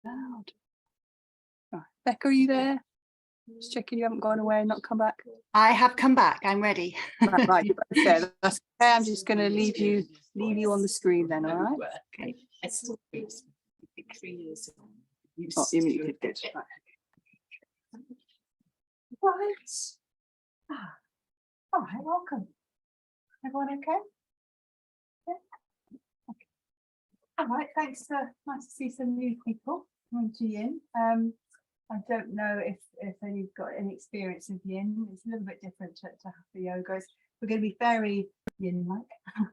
loud. Right. Becca, are you there? Just checking you haven't gone away and not come back. I have come back. I'm ready. Right, you're both there. That's okay. I'm just going to leave you on the screen then. All right. Okay. I still think 3 years ago. Oh, you muted. Good. Right. Right. Ah, all right, welcome. Everyone okay? Yeah. Okay. All right, thanks. Nice to see some new people coming to Yin. I don't know if you've got any experience of Yin. It's a little bit different to Hatha Yoga. We're going to be very Yin-like,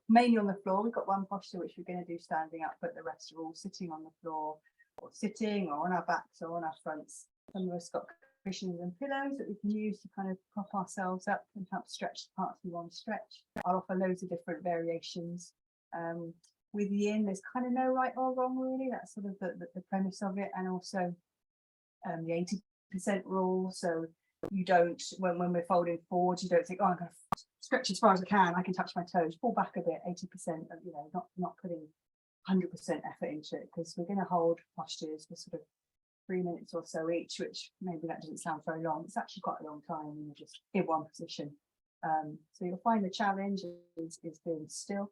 mainly on the floor. We've got one posture which we're going to do standing up, but the rest are all sitting on the floor, or sitting, or on our backs, or on our fronts. Some of us got cushions and pillows that we can use to kind of prop ourselves up and help stretch the parts we want to stretch. I'll offer loads of different variations. With Yin, there's kind of no right or wrong, really. That's sort of the premise of it, and also the 80% rule. So you don't, when we're folding forward, you don't think, oh, I'm going to stretch as far as I can touch my toes, pull back a bit, 80% of, not putting 100% effort into it, because we're going to hold postures for sort of 3 minutes or so each, which maybe that doesn't sound very long. It's actually quite a long time when you're just in one position. So you'll find the challenge is being still,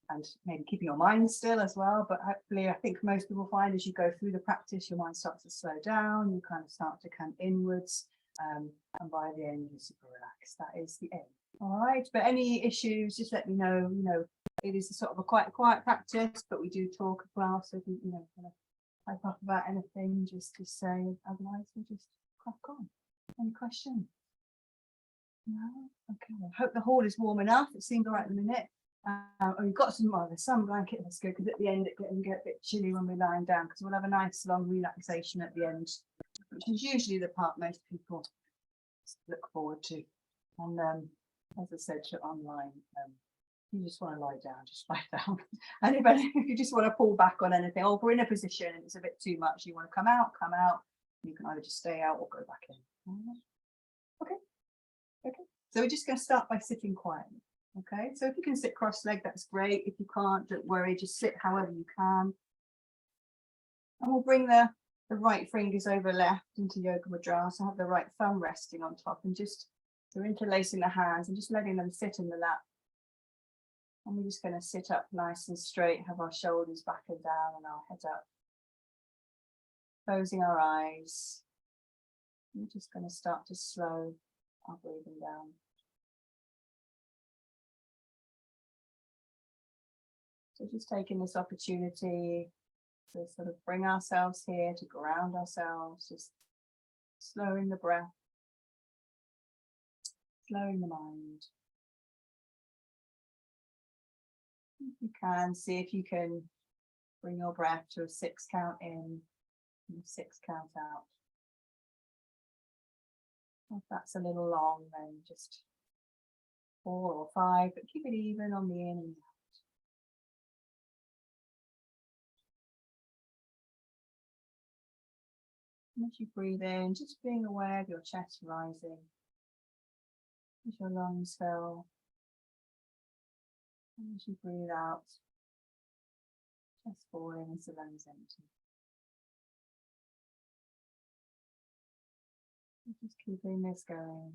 and maybe keeping your mind still as well. But hopefully, I think most people find as you go through the practice, your mind starts to slow down, you kind of start to come inwards, and by the end you're super relaxed. That is the end. All right, but any issues, just let me know. It is a sort of a quite quiet practice, but we do talk as well, so if you kind of type up about anything, just to say, otherwise we'll just crack on. Any questions? No? Okay, I hope the hall is warm enough. It seemed all right in a minute. We've got the sun blanket. That's good, because at the end it can get a bit chilly when we're lying down, because we'll have a nice long relaxation at the end, which is usually the part most people look forward to. And as I said to online, you just want to lie down, just lie down. And if you just want to pull back on anything, or if we're in a position and it's a bit too much, you want to come out. You can either just stay out or go back in. Okay. So we're just going to start by sitting quietly. Okay, so if you can sit cross-legged, that's great. If you can't, don't worry, just sit however you can. And we'll bring the right fingers over left into Yoga Mudra. So have the right thumb resting on top, and just we're interlacing the hands and just letting them sit in the lap. And we're just going to sit up nice and straight, have our shoulders back and down and our head up. Closing our eyes. We're just going to start to slow our breathing down. So just taking this opportunity to sort of bring ourselves here, to ground ourselves, just slowing the breath, slowing the mind. If you can, see if you can bring your breath to a 6 count in and a 6 count out. If that's a little long, then just 4 or 5, but keep it even on the in and out. And as you breathe in, just being aware of your chest rising, as your lungs fill. And as you breathe out, chest falling as the lungs empty. And just keeping this going.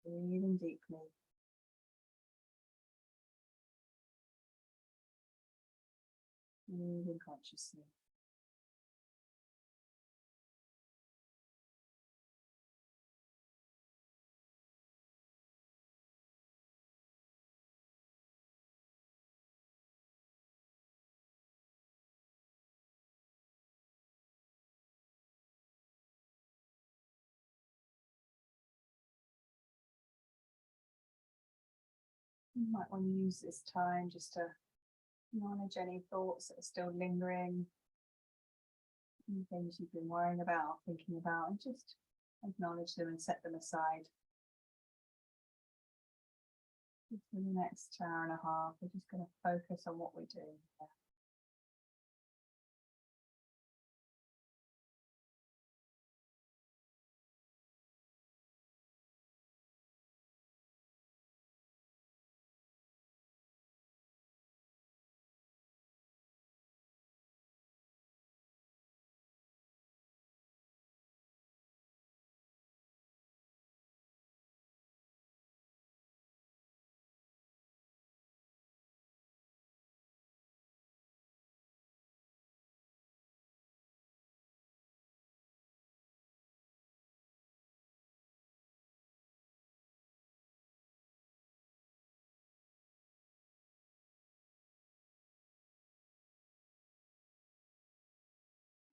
Breathing deeply. Breathing consciously. You might want to use this time just to acknowledge any thoughts that are still lingering, any things you've been worrying about, thinking about, and just acknowledge them and set them aside. For the next hour and a half, we're just going to focus on what we're doing here.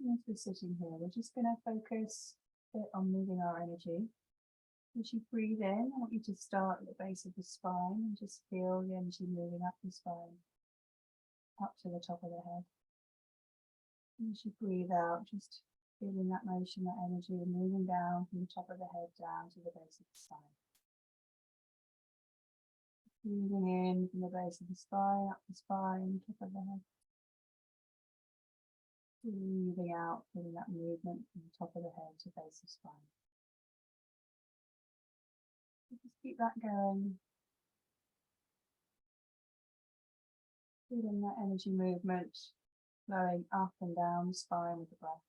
As we're sitting here, we're just going to focus a bit on moving our energy. As you breathe in, I want you to start at the base of the spine and just feel the energy moving up the spine, up to the top of the head. And as you breathe out, just feeling that motion, that energy moving down from the top of the head down to the base of the spine. Breathing in from the base of the spine, up the spine, top of the head. Breathing out, feeling that movement from the top of the head to base of spine. Just keep that going. Feeling that energy movement flowing up and down the spine with the breath.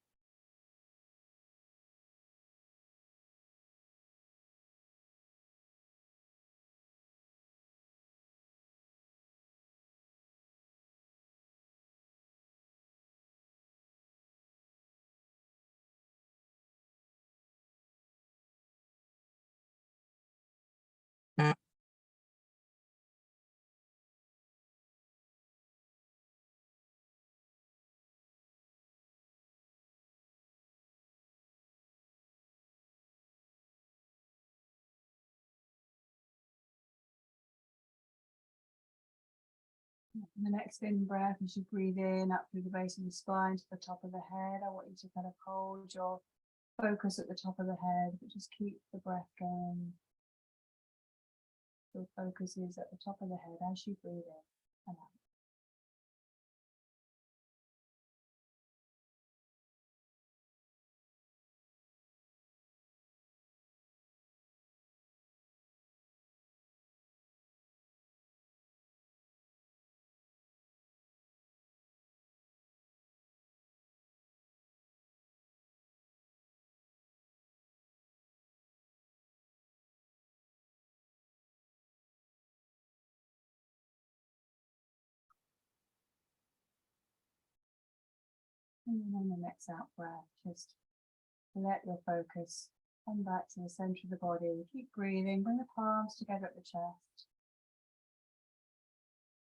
And the next in breath, as you breathe in up through the base of the spine to the top of the head, I want you to kind of hold your focus at the top of the head, but just keep the breath going. Your focus is at the top of the head as you breathe in and out. And then on the next out breath, just let your focus come back to the center of the body. Keep breathing, bring the palms together at the chest.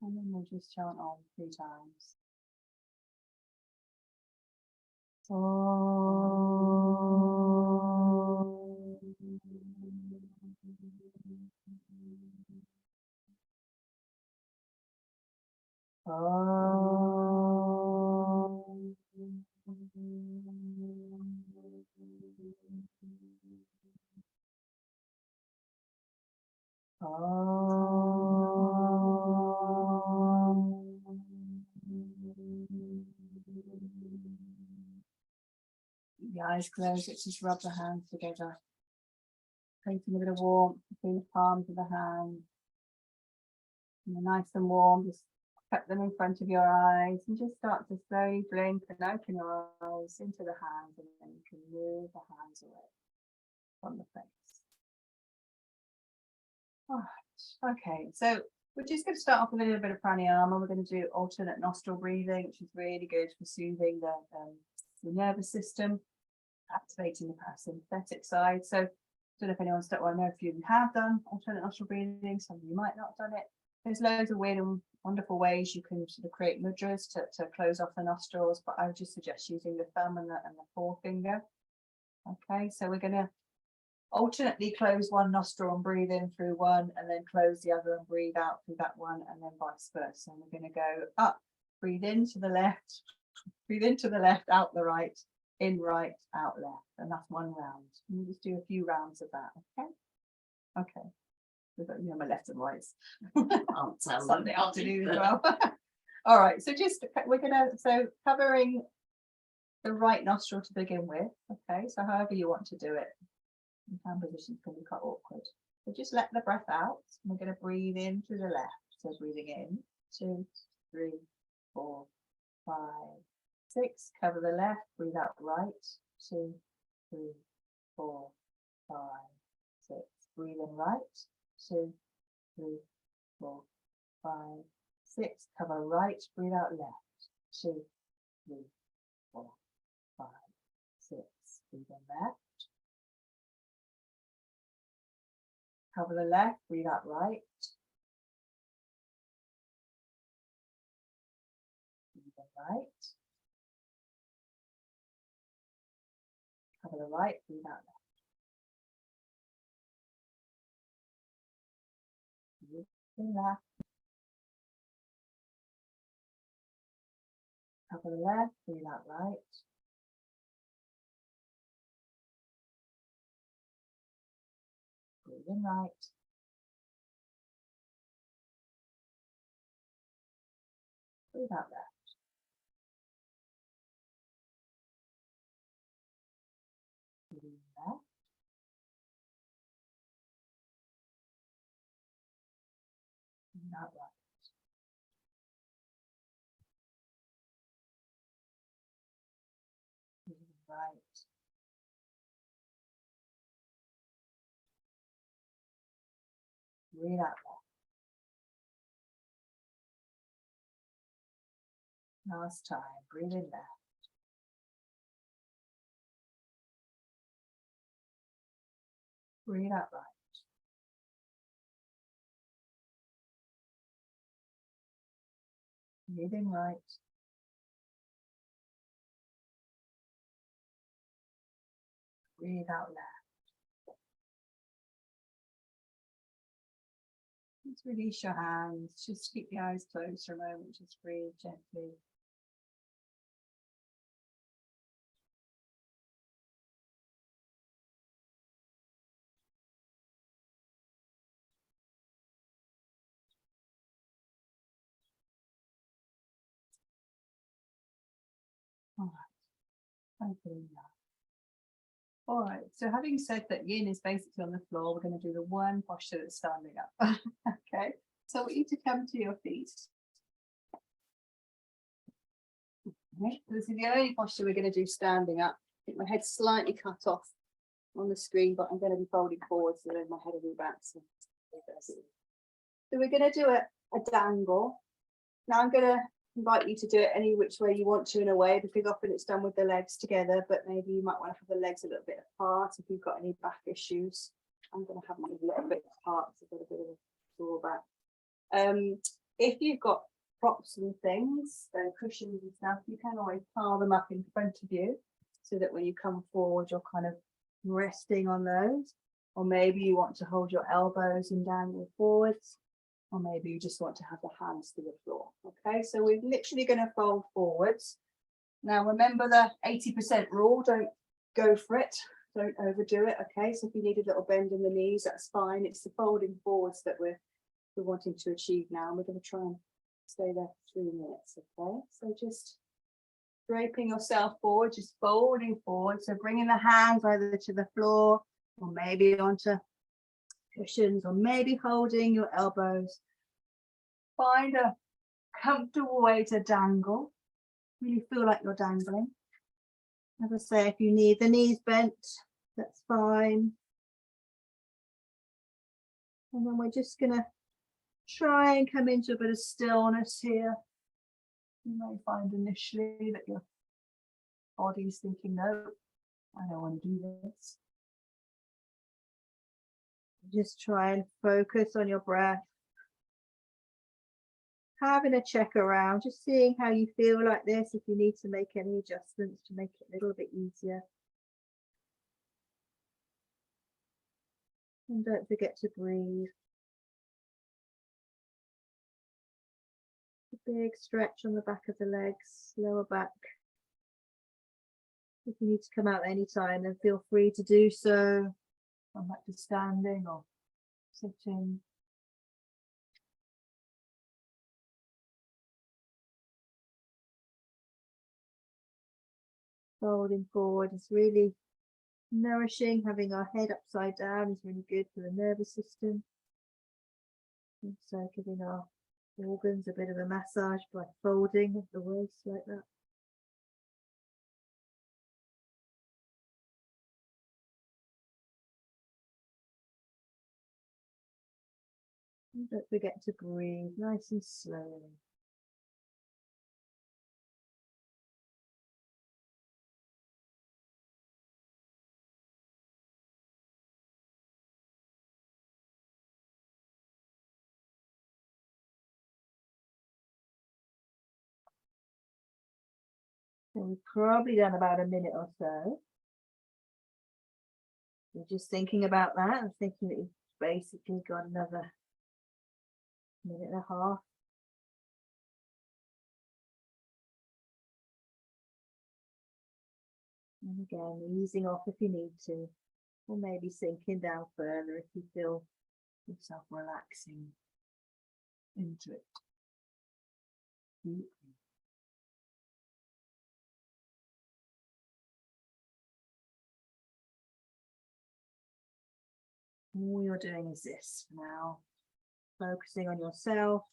And then we'll just chant on 3 times. The eyes closed, let's just rub the hands together, creating a bit of warmth between the palms of the hands. And they're nice and warm, just keep them in front of your eyes and just start to slowly blink and open your eyes into the hands, and then you can move the hands away from the face. Alright, okay, so we're just going to start off with a little bit of pranayama. We're going to do alternate nostril breathing, which is really good for soothing the nervous system, activating the parasympathetic side. So I don't know if anyone's done, well, I know a few of you have done alternate nostril breathing, some of you might not have done it. There's loads of weird and wonderful ways you can sort of create mudras to close off the nostrils, but I would just suggest using the thumb and the forefinger. Okay, so we're going to alternately close one nostril and breathe in through one, and then close the other and breathe out through that one, and then vice versa. And we're going to go up, breathe into the left, breathe into the left, out the right, in right, out left, and that's one round. And we'll just do a few rounds of that. Okay. We've got, my left and right. Sunday afternoon as well. All right, so we're gonna covering the right nostril to begin with. Okay, so however you want to do it. Hand positions can be quite awkward. So just let the breath out. We're going to breathe in through the left. So breathing in, 2, 3, 4, 5, 6. Cover the left. Breathe out right. 2, 3, 4, 5, 6. Breathe in right. 2, 3, 4, 5, 6. Cover right. Breathe out left. 2, 3, 4, 5, 6. Breathe in left. Cover the left, breathe out right. Breathe in right. Cover the right, breathe out left. Breathe in left. Cover the left, breathe out right. Breathe in right. Breathe out left. Breathe in left. Breathe out right. Breathe in right. Breathe out left. Last time, breathe in left. Breathe out right. Breathe in right. Breathe out left. Just release your hands. Just keep the eyes closed for a moment. Just breathe gently. All right. Thank you. All right. So having said that yin is basically on the floor, we're going to do the one posture that's standing up. Okay. So I want you to come to your feet. Okay. This is the only posture we're going to do standing up. I think my head's slightly cut off on the screen, but I'm going to be folding forward so then my head will be back. So we're going to do a dangle. Now I'm going to invite you to do it any which way you want to in a way, because often it's done with the legs together, but maybe you might want to have the legs a little bit apart if you've got any back issues. I'm going to have mine a little bit apart because I've got a bit of a drawback. If you've got props and things, cushions and stuff, you can always pile them up in front of you so that when you come forward, you're kind of resting on those. Or maybe you want to hold your elbows and dangle forwards. Or maybe you just want to have the hands to the floor. Okay, so we're literally going to fold forwards. Now remember the 80% rule, don't go for it, don't overdo it. Okay, so if you need a little bend in the knees, that's fine. It's the folding forwards that we're wanting to achieve now. And we're going to try and stay there for 3 minutes. Okay, so just draping yourself forward, just folding forward. So bringing the hands either to the floor or maybe onto cushions, or maybe holding your elbows. Find a comfortable way to dangle. Really feel like you're dangling. As I say, if you need the knees bent, that's fine. And then we're just gonna try and come into a bit of stillness here. You may find initially that your body's thinking, no, I don't want to do this. Just try and focus on your breath. Having a check around, just seeing how you feel like this, if you need to make any adjustments to make it a little bit easier. And don't forget to breathe. A big stretch on the back of the legs, lower back. If you need to come out anytime, then feel free to do so. Come back to standing or sitting. Folding forward is really nourishing. Having our head upside down is really good for the nervous system. So giving our organs a bit of a massage by folding of the waist like that. And don't forget to breathe nice and slowly. So we've probably done about a minute or so. You're just thinking about that and thinking that you've basically got another minute and a half. And again, easing off if you need to, or maybe sinking down further if you feel yourself relaxing into it. All you're doing is this for now, focusing on yourself,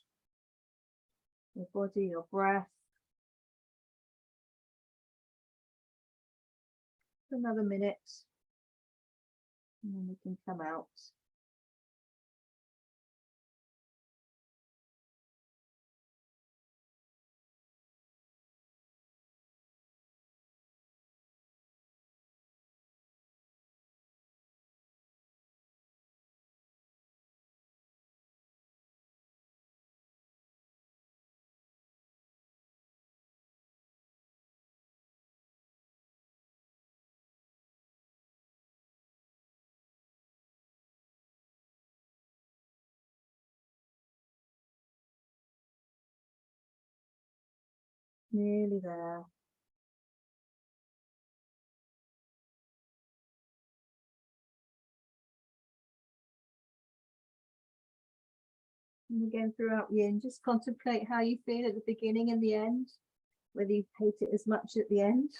your body, your breath. For another minute, and then we can come out. Nearly there. And again, throughout the yin, just contemplate how you feel at the beginning and the end, whether you hate it as much at the end,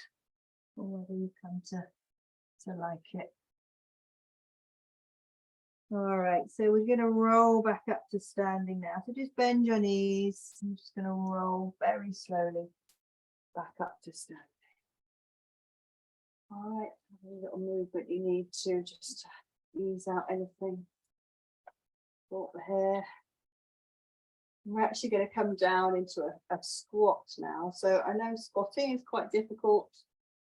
or whether you come to like it. All right, so we're going to roll back up to standing now. So just bend your knees. I'm just going to roll very slowly back up to standing. All right, have a little movement you need to just ease out anything. Walk the hair. We're actually going to come down into a squat now. So I know squatting is quite difficult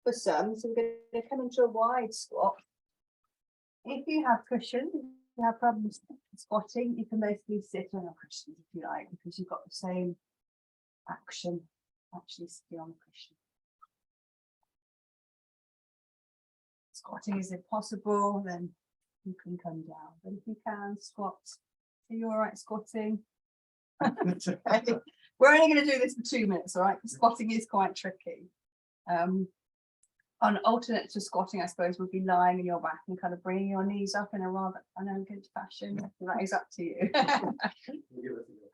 for some, so we're going to come into a wide squat. If you have cushions, if you have problems squatting, you can basically sit on your cushions if you like, because you've got the same action actually sitting on the cushion. Squatting is impossible, then you can come down. But if you can squat, are you all right squatting? Okay. We're only going to do this for 2 minutes, all right? Because squatting is quite tricky. An alternate to squatting, I suppose, would be lying on your back and kind of bringing your knees up in a rather unelegant fashion. That is up to you.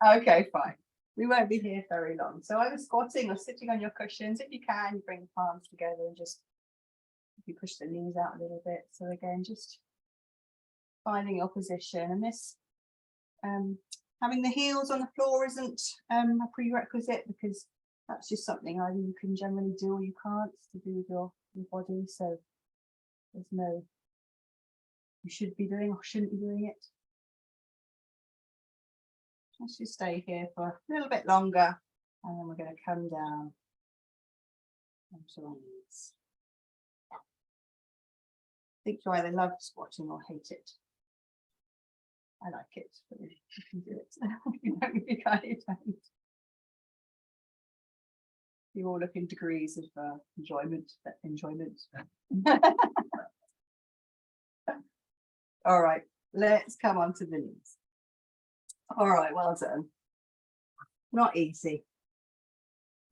Okay, fine. We won't be here very long. So either squatting or sitting on your cushions. If you can, you bring the palms together and just you push the knees out a little bit. So again, just finding your position. And this having the heels on the floor isn't a prerequisite, because that's just something either you can generally do or you can't. It's to do with your body. So there's no you should be doing or shouldn't be doing it. Let's just stay here for a little bit longer, and then we're going to come down onto our knees. I think you either love squatting or hate it. I like it, but you can do it. You don't, you can't, you don't. You all look in degrees of enjoyment. All right, let's come on to the knees. All right, well done. Not easy.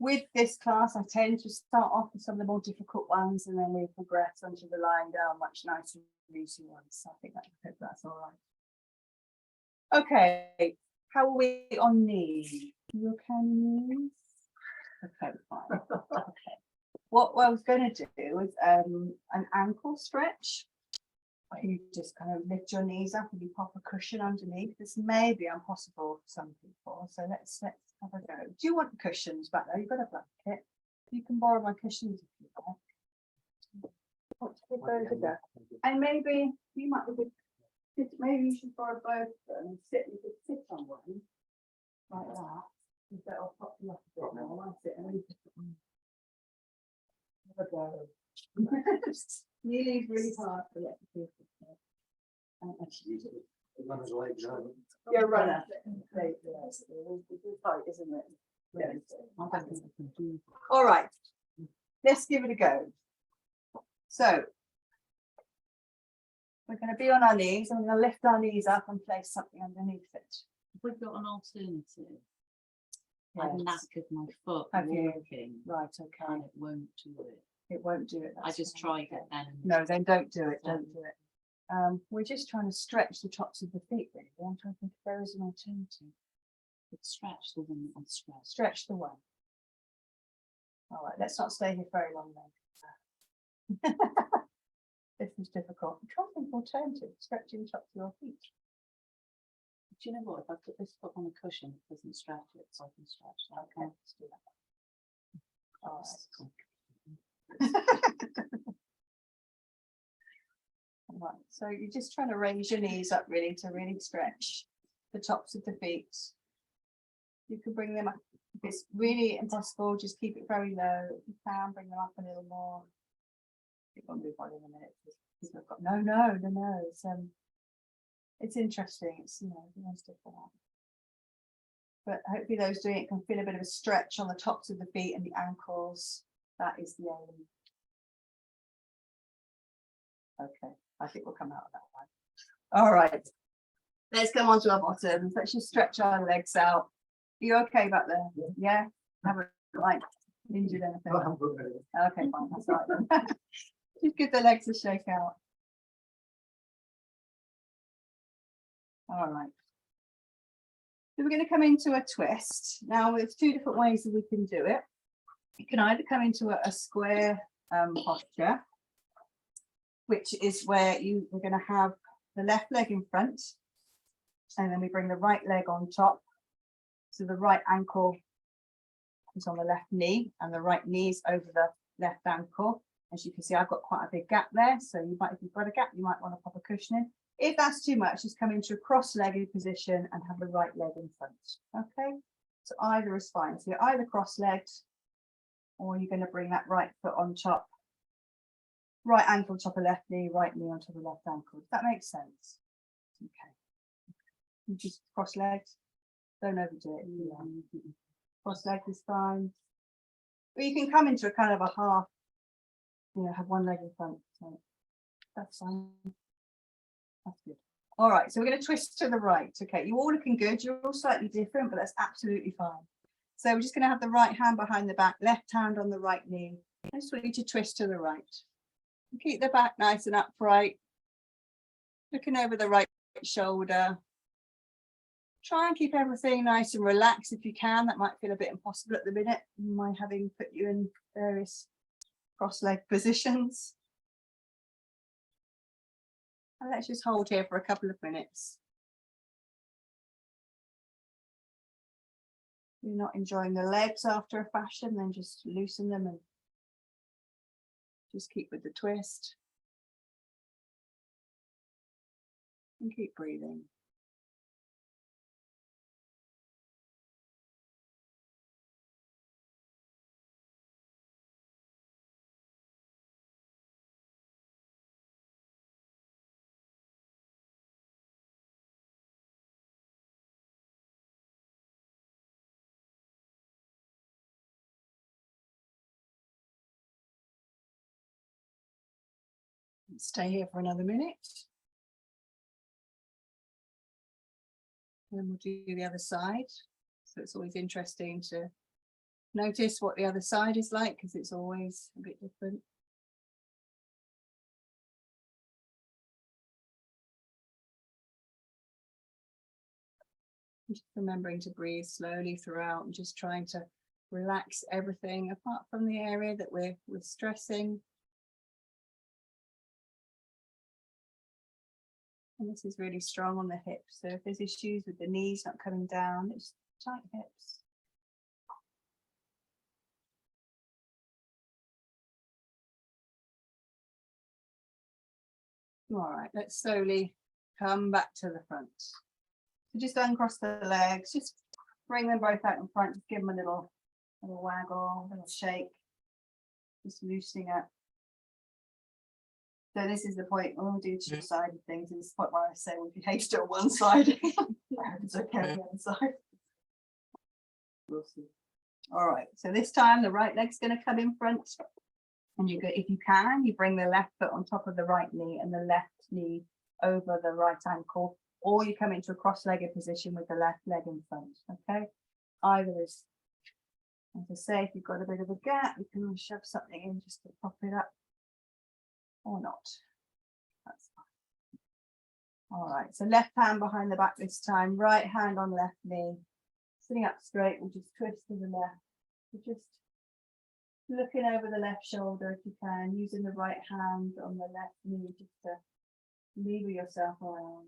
With this class, I tend to start off with some of the more difficult ones, and then we progress onto the lying down, much nicer and easy ones. So I think that's all right. Okay, how are we on knees? You okay on knees? Okay, fine. Okay. What I was going to do is an ankle stretch. You just kind of lift your knees up and you pop a cushion underneath. This may be impossible for some people, so let's have a go. Do you want cushions back there? You've got a blanket. You can borrow my cushions if you like. Let's give those a go. And maybe you might be good. Maybe you should borrow both of them and you could sit on one like that. That'll pop you up a bit more. I sit and then have a go. Kneeling is really hard to let the people know. You're a runner. It's tight, isn't it? Yeah. All right, let's give it a go. So We're going to be on our knees and we're going to lift our knees up and place something underneath it. We've got an alternative. I've Yes. knackered my foot Have you? walking Right, okay. and it won't do it. It won't do it. I that's just fine, tried it okay. then. and No, then don't do it, No. don't do it. We're just trying to stretch the tops of the feet really. I'm trying to think if there is an alternative. It's stretched the one that I stretched. Stretch the one. All right, let's not stay here very long then. This is difficult. I'm trying to think of alternative, stretching the tops of your feet. Do you know what? If I put this foot on a cushion, it doesn't stretch it, so I can stretch that. Okay, let's do that. All right. Right, so you're just trying to raise your knees up really to really stretch the tops of the feet. You can bring them up. If it's really impossible, just keep it very low. If you can, bring them up a little more. It won't move on in a minute. People have got no. It's interesting. It's everyone's different. But hopefully those doing it can feel a bit of a stretch on the tops of the feet and the ankles. That is the aim. Okay, I think we'll come out of that one. All right, let's go on to our bottoms. Let's just stretch our legs out. Are you okay back there? Yeah. Haven't like injured anything. Okay, fine. That's all right then. Just give the legs a shake out. All right. So we're going to come into a twist. Now there's two different ways that we can do it. You can either come into a square posture, which is where we're going to have the left leg in front, and then we bring the right leg on top. So the right ankle is on the left knee, and the right knee is over the left ankle. As you can see, I've got quite a big gap there. So if you've got a gap, you might want to pop a cushion in. If that's too much, just come into a cross-legged position and have the right leg in front. Okay, so either is fine. So you're either cross-legged, or you're going to bring that right foot on top, right ankle top of left knee, right knee on top of left ankle. Does that make sense? Okay. You just cross-legged. Don't overdo it. Yeah. Cross-legged is fine. But you can come into a kind of a half, have one leg in front. So that's fine. That's good. All right, so we're going to twist to the right. Okay, you're all looking good. You're all slightly different, but that's absolutely fine. So we're just going to have the right hand behind the back, left hand on the right knee. I just want you to twist to the right. Keep the back nice and upright. Looking over the right shoulder. Try and keep everything nice and relaxed if you can. That might feel a bit impossible at the minute, my having put you in various cross-leg positions. And let's just hold here for a couple of minutes. You're not enjoying the legs after a fashion, then just loosen them and just keep with the twist. And keep breathing. Stay here for another minute. Then we'll do the other side. So it's always interesting to notice what the other side is like, because it's always a bit different. Just remembering to breathe slowly throughout and just trying to relax everything apart from the area that we're stressing. And this is really strong on the hips. So if there's issues with the knees not coming down, it's tight hips. All right, let's slowly come back to the front. So just uncross the legs, just bring them both out in front, just give them a little waggle, a little shake, just loosening up. So this is the point when we do two-sided things. This is the point where I say, well, if you hate it on one side, it's okay on the other side. We'll see. All right, so this time the right leg's going to come in front, and you go, if you can, you bring the left foot on top of the right knee and the left knee over the right ankle, or you come into a cross-legged position with the left leg in front, okay? Either is, as I say, if you've got a bit of a gap, you can always shove something in just to prop it up, or not. That's fine. All right, so left hand behind the back this time, right hand on left knee, sitting up straight, we'll just twist to the left. We're just looking over the left shoulder if you can, using the right hand on the left knee just to lever yourself around.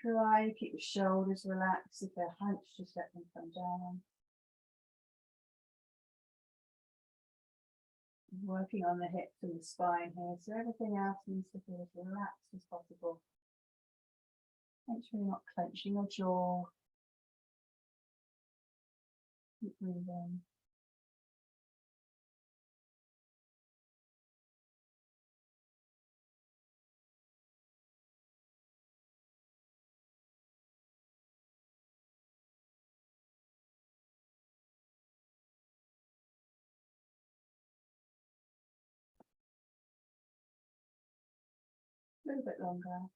Try to keep your shoulders relaxed. If they're hunched, just let them come down. Working on the hips and the spine here, so everything else needs to feel as relaxed as possible. Make sure you're not clenching your jaw. Keep breathing. A little bit longer.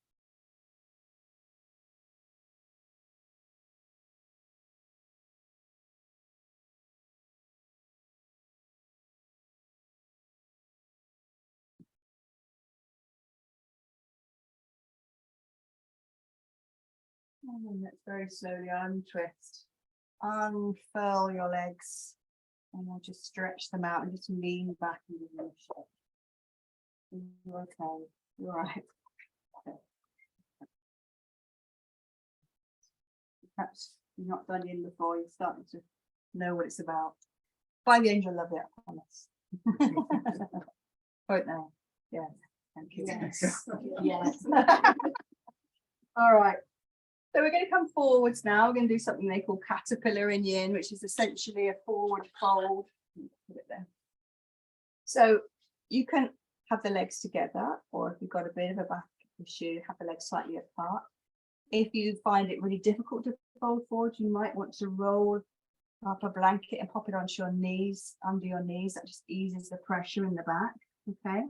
And then let's very slowly untwist. Unfurl your legs. And we'll just stretch them out and just lean back into the shape. You're okay. You're right. Okay. Perhaps you've not done yin before, you're starting to know what it's about. By the angel, love it, I promise. Won't they? Yeah. Thank you. Yes. Yes. All right. So we're going to come forwards now. We're going to do something they call caterpillar in yin, which is essentially a forward fold. Put it there. So you can have the legs together, or if you've got a bit of a back issue, have the legs slightly apart. If you find it really difficult to fold forward, you might want to roll up a blanket and pop it onto your knees, under your knees. That just eases the pressure in the back. Okay.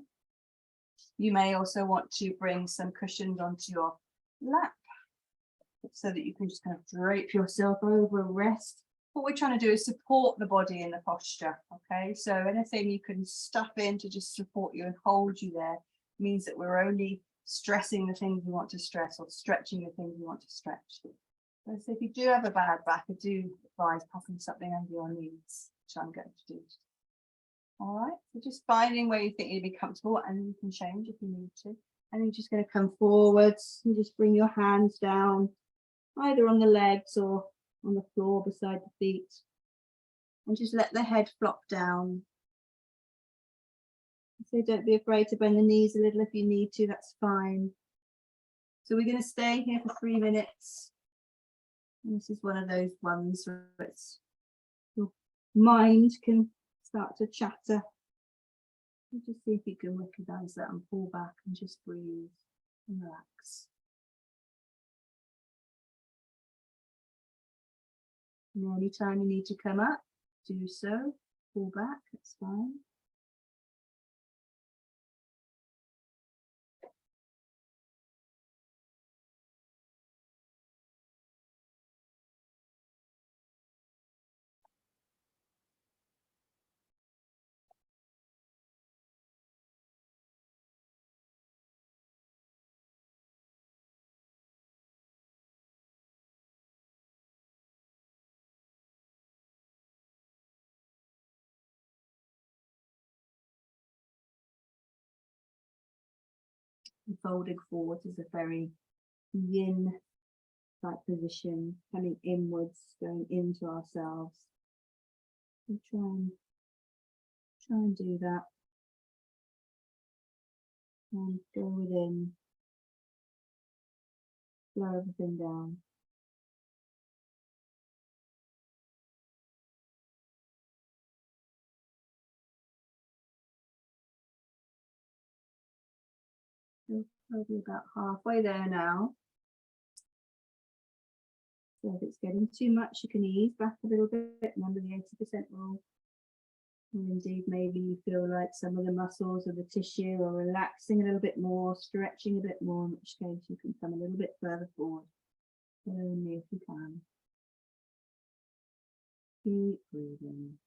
You may also want to bring some cushions onto your lap, so that you can just kind of drape yourself over and rest. What we're trying to do is support the body in the posture, okay? So anything you can stuff in to just support you and hold you there means that we're only stressing the things we want to stress or stretching the things we want to stretch. So if you do have a bad back, I do advise popping something under your knees, which I'm going to do. All right, so just finding where you think you'd be comfortable, and you can change if you need to. And you're just going to come forwards and just bring your hands down, either on the legs or on the floor beside the feet, and just let the head flop down. So don't be afraid to bend the knees a little if you need to, that's fine. So we're going to stay here for 3 minutes. And this is one of those ones where it's, your mind can start to chatter. Just see if you can recognize that and pull back and just breathe and relax. And anytime you need to come up, do so. Pull back, that's fine. Folding forward is a very yin type position, coming inwards, going into ourselves. So try and do that. And go within, slow everything down. You're probably about halfway there now. So if it's getting too much, you can ease back a little bit. Remember the 80% rule. Or indeed, maybe you feel like some of the muscles of the tissue are relaxing a little bit more, stretching a bit more, in which case you can come a little bit further forward. Only if you can. Keep breathing.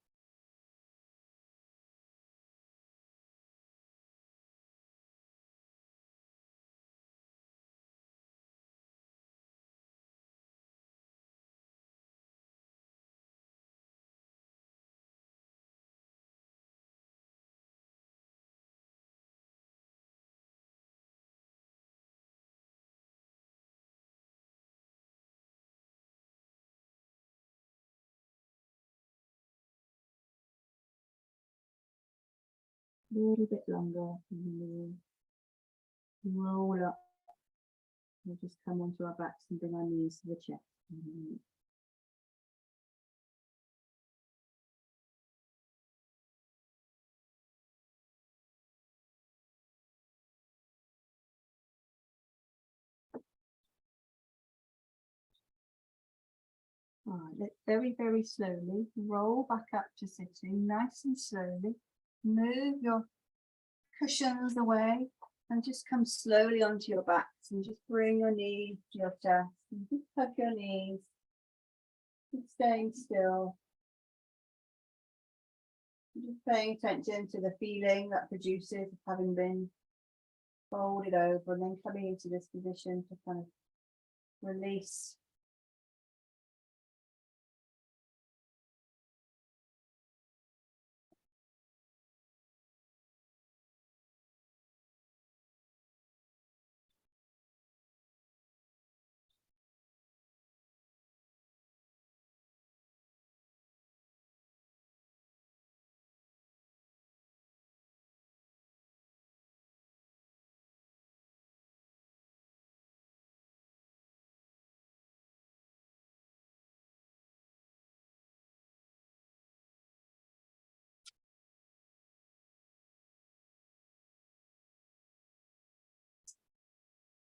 A little bit longer. And we'll roll up. We'll just come onto our backs and bring our knees to the chest. All right, let's very slowly roll back up to sitting, nice and slowly. Move your cushions away and just come slowly onto your backs and just bring your knees to your chest and just tuck your knees. Keep staying still. Just paying attention to the feeling that produces of having been folded over and then coming into this position to kind of release.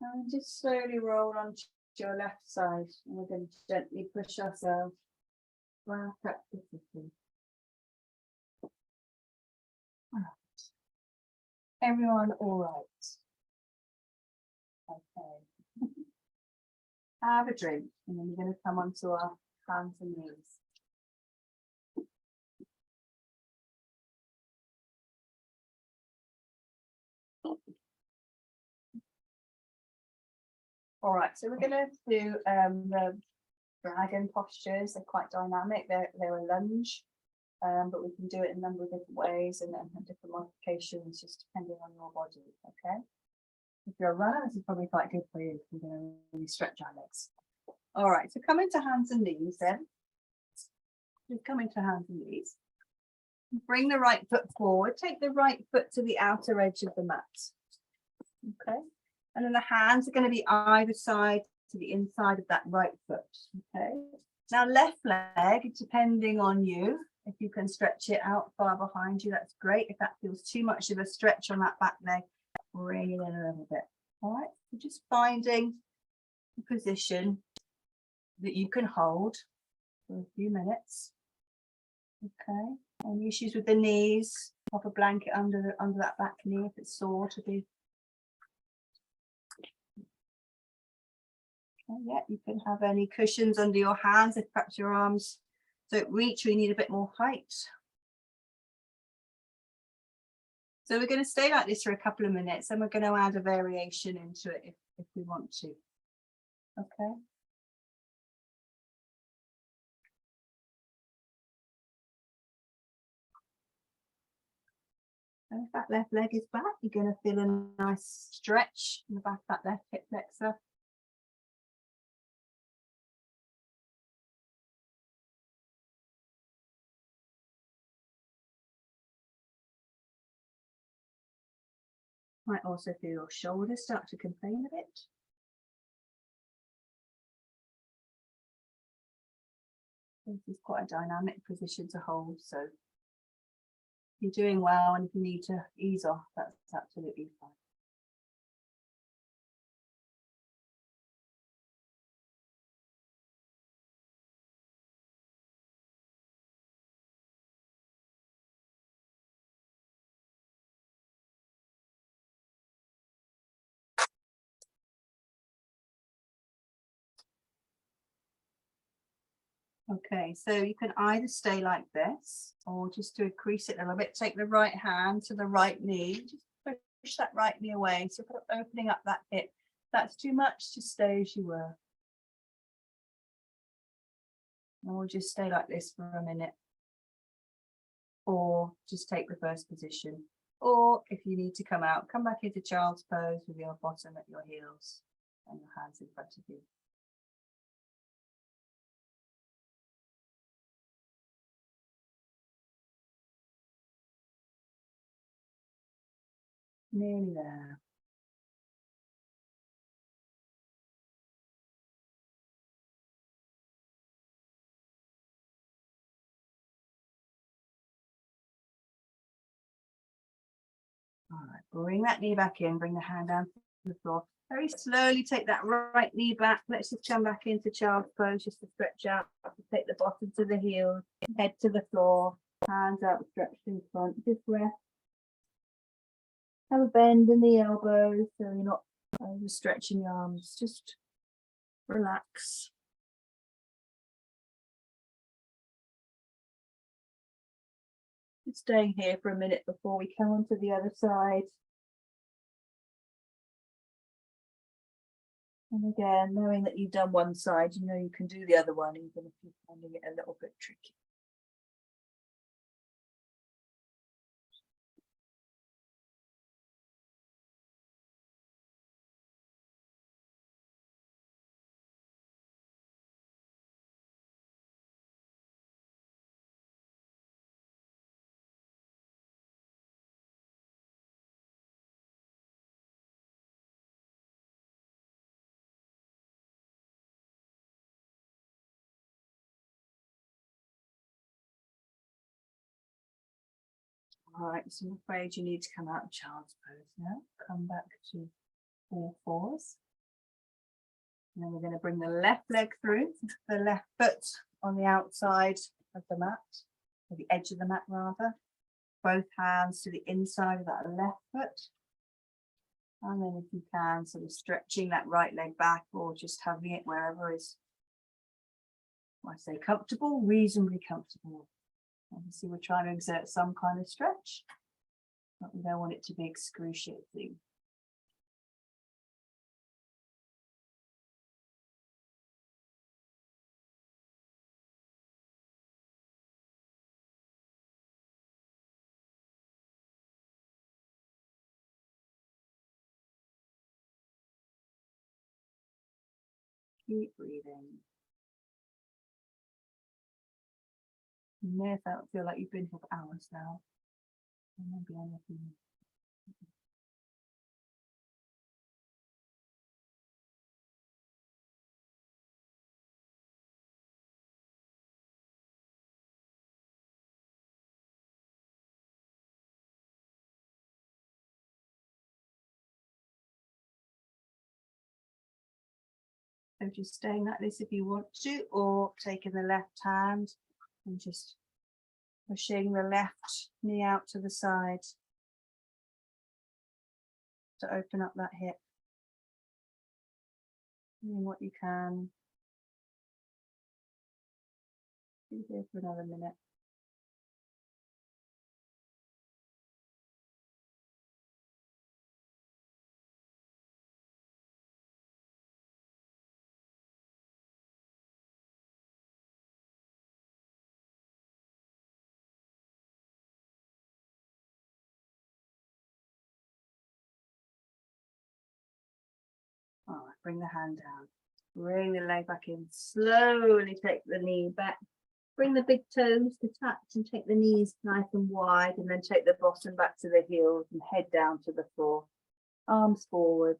And just slowly roll onto your left side. And we're going to gently push ourselves back up to sitting. Everyone all right? Okay. Have a drink and then we're going to come onto our hands and knees. All right, so we're going to do the dragon postures. They're quite dynamic. They're a lunge, but we can do it in a number of different ways and different modifications, just depending on your body. Okay. If you're a runner, this is probably quite good for you. We're going to really stretch our legs. All right, so come into hands and knees then. Just come into hands and knees. Bring the right foot forward. Take the right foot to the outer edge of the mat. Okay. And then the hands are going to be either side to the inside of that right foot. Okay. Now left leg, depending on you, if you can stretch it out far behind you, that's great. If that feels too much of a stretch on that back leg, bring it in a little bit. All right. So just finding a position that you can hold for a few minutes. Okay. Any issues with the knees? Pop a blanket under that back knee if it's sore to be. Yeah, you can have any cushions under your hands if perhaps your arms don't reach or you need a bit more height. So we're going to stay like this for a couple of minutes and we're going to add a variation into it if we want to. Okay. And if that left leg is back, you're going to feel a nice stretch in the back of that left hip flexor. Might also feel your shoulders start to complain a bit. This is quite a dynamic position to hold, so if you're doing well and if you need to ease off, that's absolutely fine. Okay, so you can either stay like this or just to increase it a little bit, take the right hand to the right knee, just push that right knee away. So kind of opening up that hip. If that's too much, just stay as you were. And we'll just stay like this for a minute. Or just take the first position. Or if you need to come out, come back into child's pose with your bottom at your heels and your hands in front of you. Nearly there. All right, bring that knee back in, bring the hand down to the floor. Very slowly take that right knee back. Let's just come back into child's pose just to stretch out. Take the bottom to the heels, head to the floor, hands out stretched in front. Just rest. Have a bend in the elbows so you're not overstretching your arms. Just relax. Just staying here for a minute before we come onto the other side. And again, knowing that you've done one side, you know you can do the other one, even if you're finding it a little bit tricky. All right, so I'm afraid you need to come out of child's pose now. Come back to all fours. And then we're going to bring the left leg through, the left foot on the outside of the mat, or the edge of the mat rather. Both hands to the inside of that left foot. And then if you can, sort of stretching that right leg back or just having it wherever is, I say comfortable, reasonably comfortable. Obviously, we're trying to exert some kind of stretch, but we don't want it to be excruciating. Keep breathing. You may have feel like you've been here for hours now. Maybe anything. So just staying like this if you want to, or taking the left hand and just pushing the left knee out to the side to open up that hip. Doing what you can. Be here for another minute. All right, bring the hand down. Bring the leg back in. Slowly take the knee back. Bring the big toes to touch and take the knees nice and wide, and then take the bottom back to the heels and head down to the floor. Arms forward.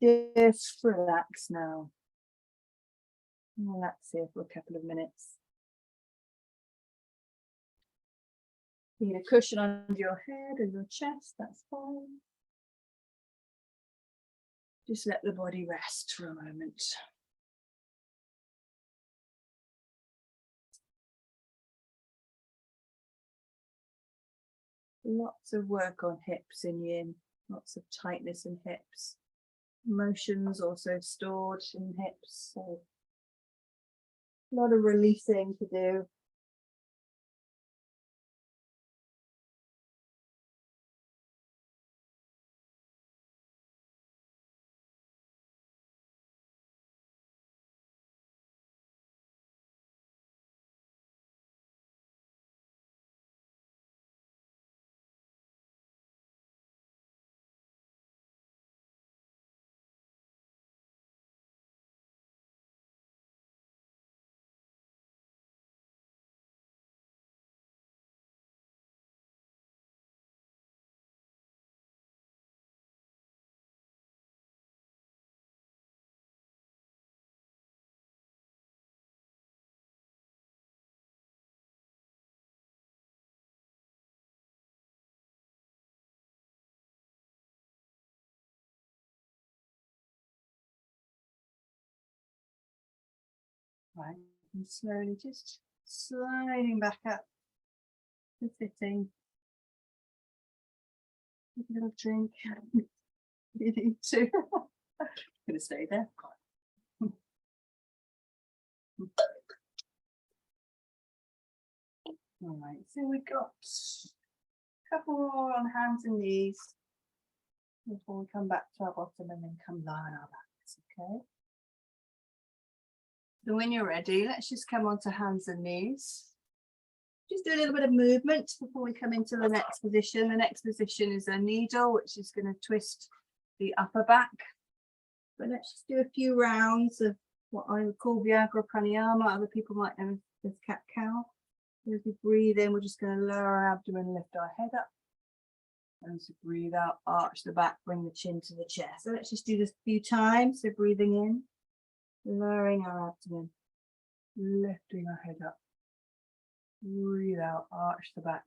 Just relax now. Relax here for a couple of minutes. Need a cushion under your head or your chest, that's fine. Just let the body rest for a moment. Lots of work on hips in yin, lots of tightness in hips. Emotions also stored in hips, so A lot of releasing to do. Right, and slowly just sliding back up to sitting. Take a little drink. You need to. Gonna stay there. All right, so we've got a couple more on hands and knees before we come back to our bottom and then come lie on our backs, okay? So when you're ready, let's just come onto hands and knees. Just do a little bit of movement before we come into the next position. The next position is a needle, which is going to twist the upper back. But let's just do a few rounds of what I would call Viagra Pranayama. Other people might know as cat cow. As we breathe in, we're just going to lower our abdomen, lift our head up. And as we breathe out, arch the back, bring the chin to the chest. So let's just do this a few times. So breathing in, lowering our abdomen, lifting our head up. Breathe out, arch the back,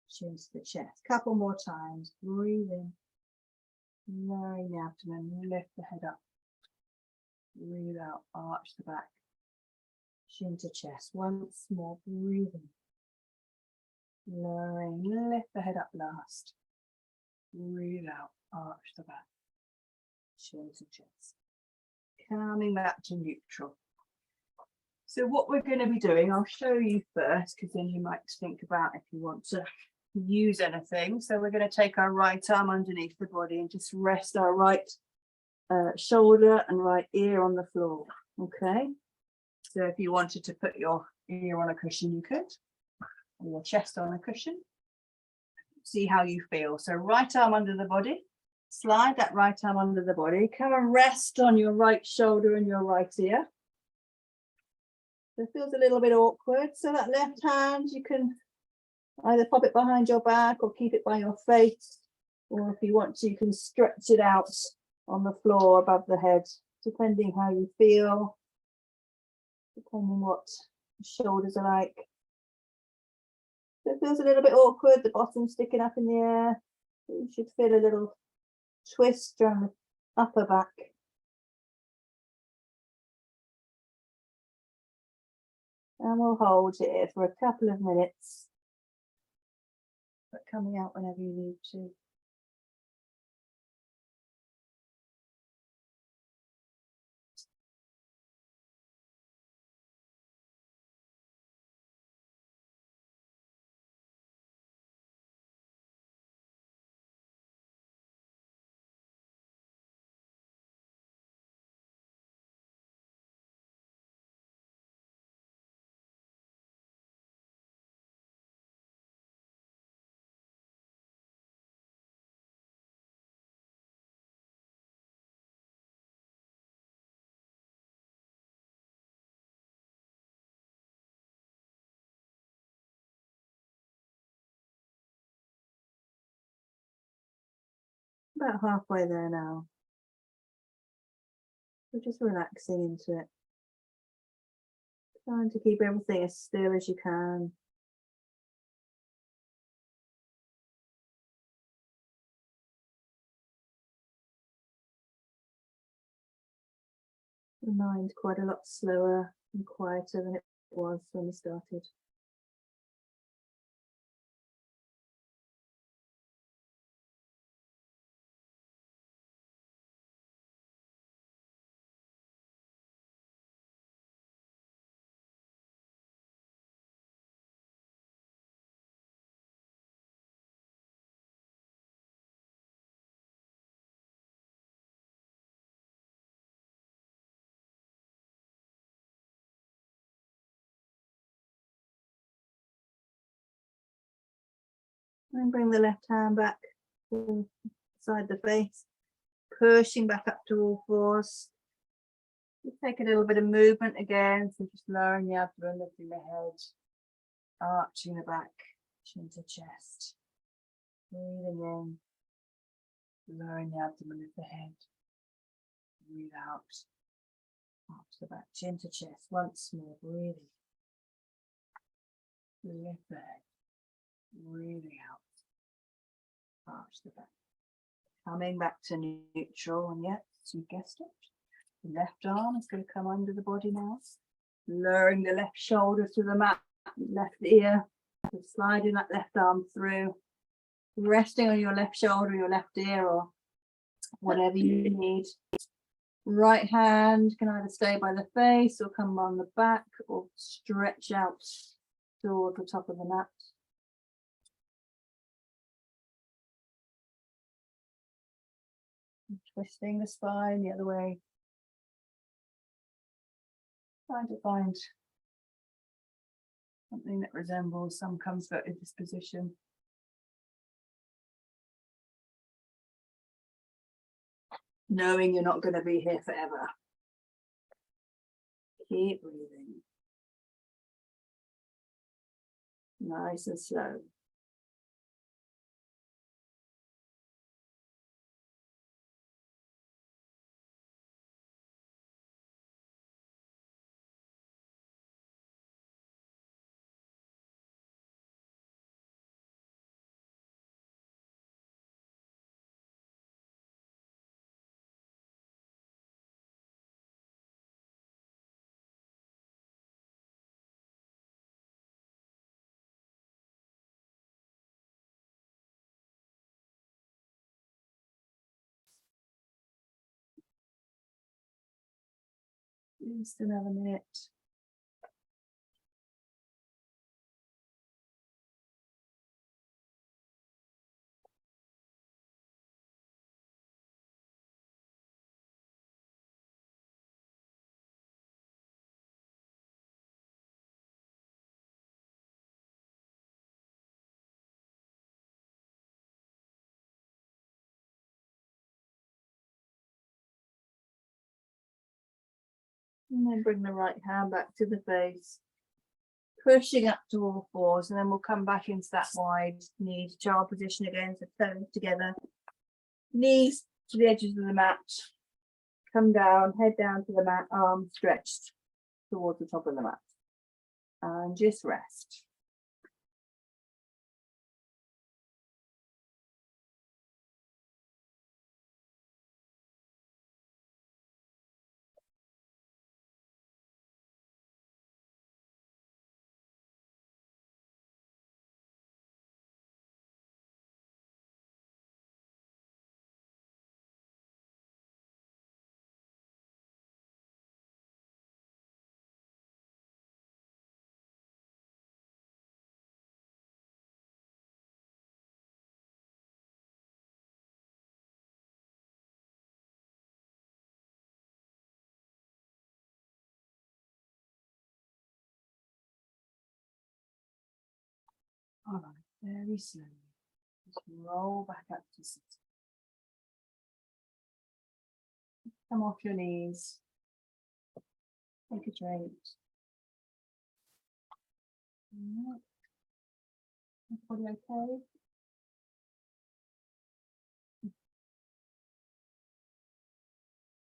chin to the chest. Couple more times. Breathe in, lowering the abdomen, lift the head up. Breathe out, arch the back, chin to chest. Once more, breathing, lowering, lift the head up last. Breathe out, arch the back, chin to chest. Coming back to neutral. So what we're going to be doing, I'll show you first, because then you might think about if you want to use anything. So we're going to take our right arm underneath the body and just rest our right shoulder and right ear on the floor. Okay. So if you wanted to put your ear on a cushion, you could, or your chest on a cushion. See how you feel. So right arm under the body, slide that right arm under the body, come and rest on your right shoulder and your right ear. So it feels a little bit awkward. So that left hand, you can either pop it behind your back or keep it by your face. Or if you want to, you can stretch it out on the floor above the head, depending how you feel, depending what the shoulders are like. So it feels a little bit awkward, the bottom sticking up in the air. You should feel a little twist around the upper back. And we'll hold here for a couple of minutes, but coming out whenever you need to. About halfway there now. We're just relaxing into it. Trying to keep everything as still as you can. The mind's quite a lot slower and quieter than it was when we started. And bring the left hand back inside the face, pushing back up to all fours. You take a little bit of movement again, so just lowering the abdomen, lifting the head, arching the back, chin to chest. Breathing in, lowering the abdomen, lift the head. Breathe out, arch the back, chin to chest. Once more, breathing. Lift the head. Breathing out, arch the back. Coming back to neutral, and yes, you guessed it. The left arm is going to come under the body now. Lowering the left shoulder to the mat, left ear, so sliding that left arm through, resting on your left shoulder, your left ear, or whatever you need. Right hand can either stay by the face or come on the back or stretch out toward the top of the mat. Twisting the spine the other way. Trying to find something that resembles some comfort in this position. Knowing you're not going to be here forever. Keep breathing. Nice and slow. Just another minute. And then bring the right hand back to the face, pushing up to all fours, and then we'll come back into that wide knee to child position again. So toes together, knees to the edges of the mat, come down, head down to the mat, arms stretched towards the top of the mat, and just rest. All right, very slowly. Just roll back up to sit. Come off your knees. Take a drink. Everybody okay?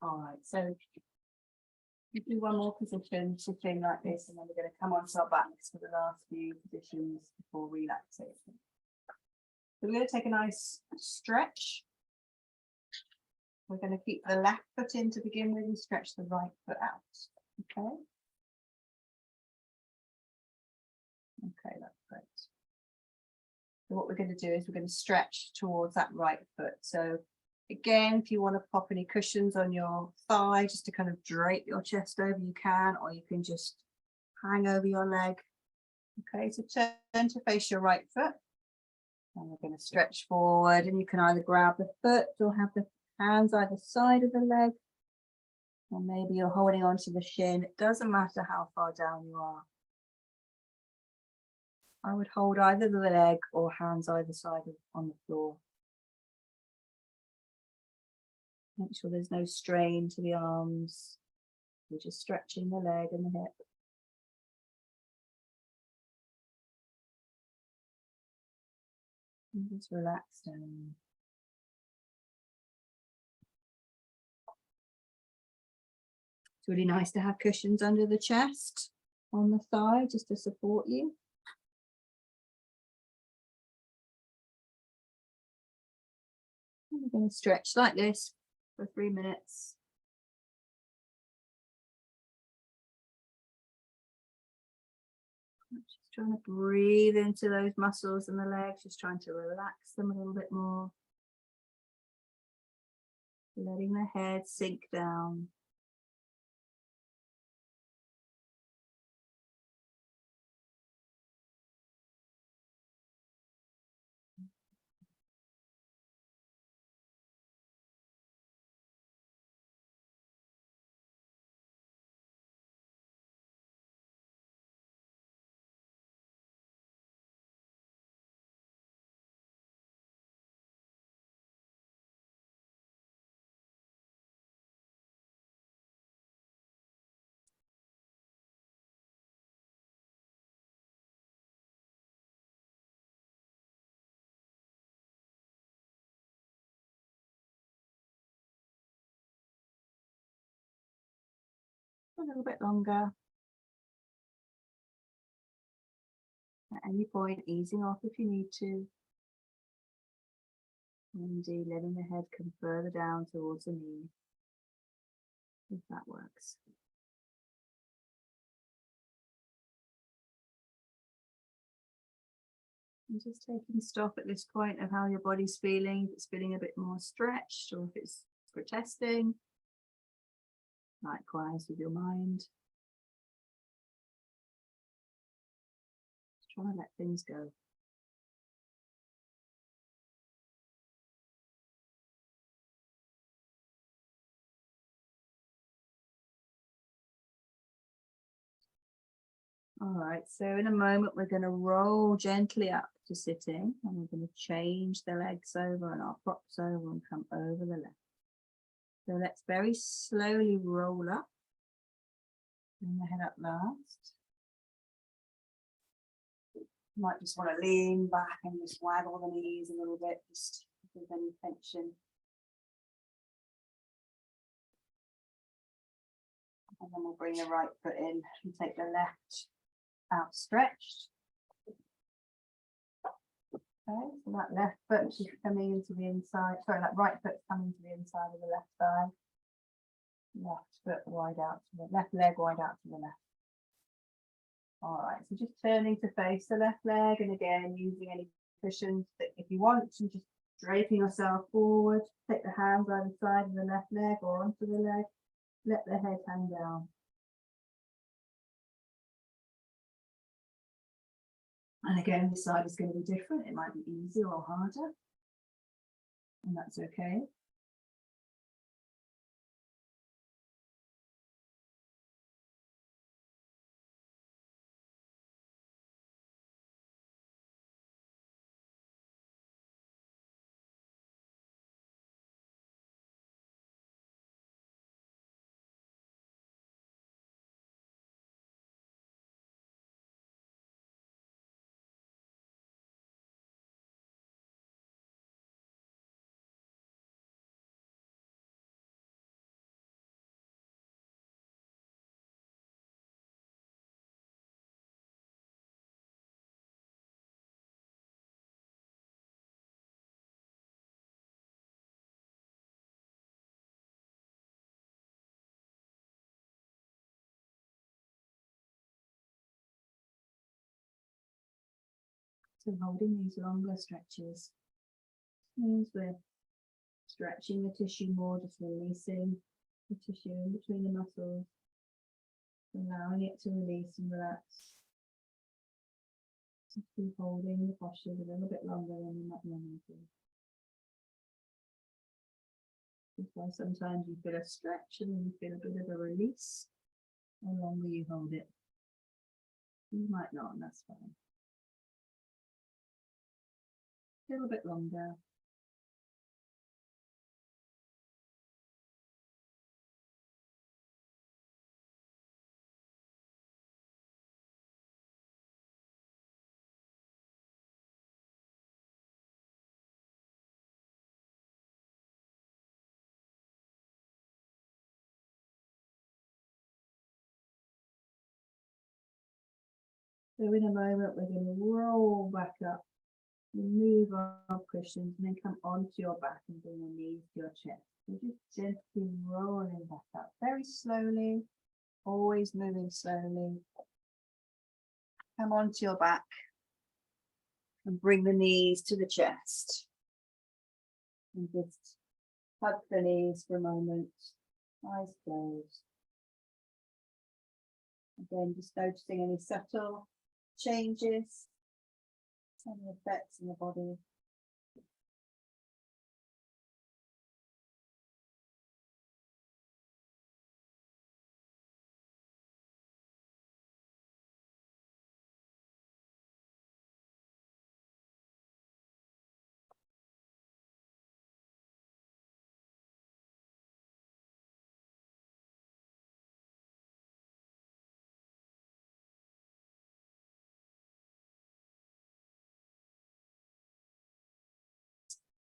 All right, so we do one more position, sitting like this, and then we're going to come onto our backs for the last few positions before relaxation. So we're going to take a nice stretch. We're going to keep the left foot in to begin with and stretch the right foot out. Okay. Okay, that's great. So what we're going to do is we're going to stretch towards that right foot. So again, if you want to pop any cushions on your thigh just to kind of drape your chest over, you can, or you can just hang over your leg. Okay, so turn to face your right foot. And we're going to stretch forward, and you can either grab the foot or have the hands either side of the leg. Or maybe you're holding onto the shin. It doesn't matter how far down you are. I would hold either the leg or hands either side of on the floor. Make sure there's no strain to the arms. We're just stretching the leg and the hip. And just relax down. It's really nice to have cushions under the chest, on the thigh, just to support you. And we're going to stretch like this for 3 minutes. Just trying to breathe into those muscles in the legs, just trying to relax them a little bit more. Letting the head sink down. A little bit longer. At any point, easing off if you need to. And letting the head come further down towards the knee, if that works. And just taking stock at this point of how your body's feeling, if it's feeling a bit more stretched or if it's protesting. Likewise with your mind. Just try to let things go. All right, so in a moment we're going to roll gently up to sitting and we're going to change the legs over and our props over and come over the left. So let's very slowly roll up. Bring the head up last. You might just want to lean back and just waggle the knees a little bit, just if there's any tension. And then we'll bring the right foot in and take the left outstretched. Okay, so that left foot is coming into the inside, sorry, that right foot's coming to the inside of the left thigh. Left foot wide out to the left leg wide out to the left. All right, so just turning to face the left leg and again using any cushions that if you want to just draping yourself forward, take the hands either side of the left leg or onto the leg, let the head hang down. And again, this side is going to be different. It might be easier or harder. And that's okay. So holding these longer stretches means we're stretching the tissue more, just releasing the tissue in between the muscles, allowing it to release and relax. Just keep holding the postures a little bit longer than you might normally do. That's why sometimes you feel a stretch and then you feel a bit of a release. The longer you hold it, you might not, and that's fine. a little bit longer. So in a moment, we're going to roll back up, remove our cushions, and then come onto your back and bring your knees to your chest. So just gently rolling back up, very slowly, always moving slowly. Come onto your back and bring the knees to the chest. And just hug the knees for a moment, eyes closed. Again, just noticing any subtle changes, any effects in the body.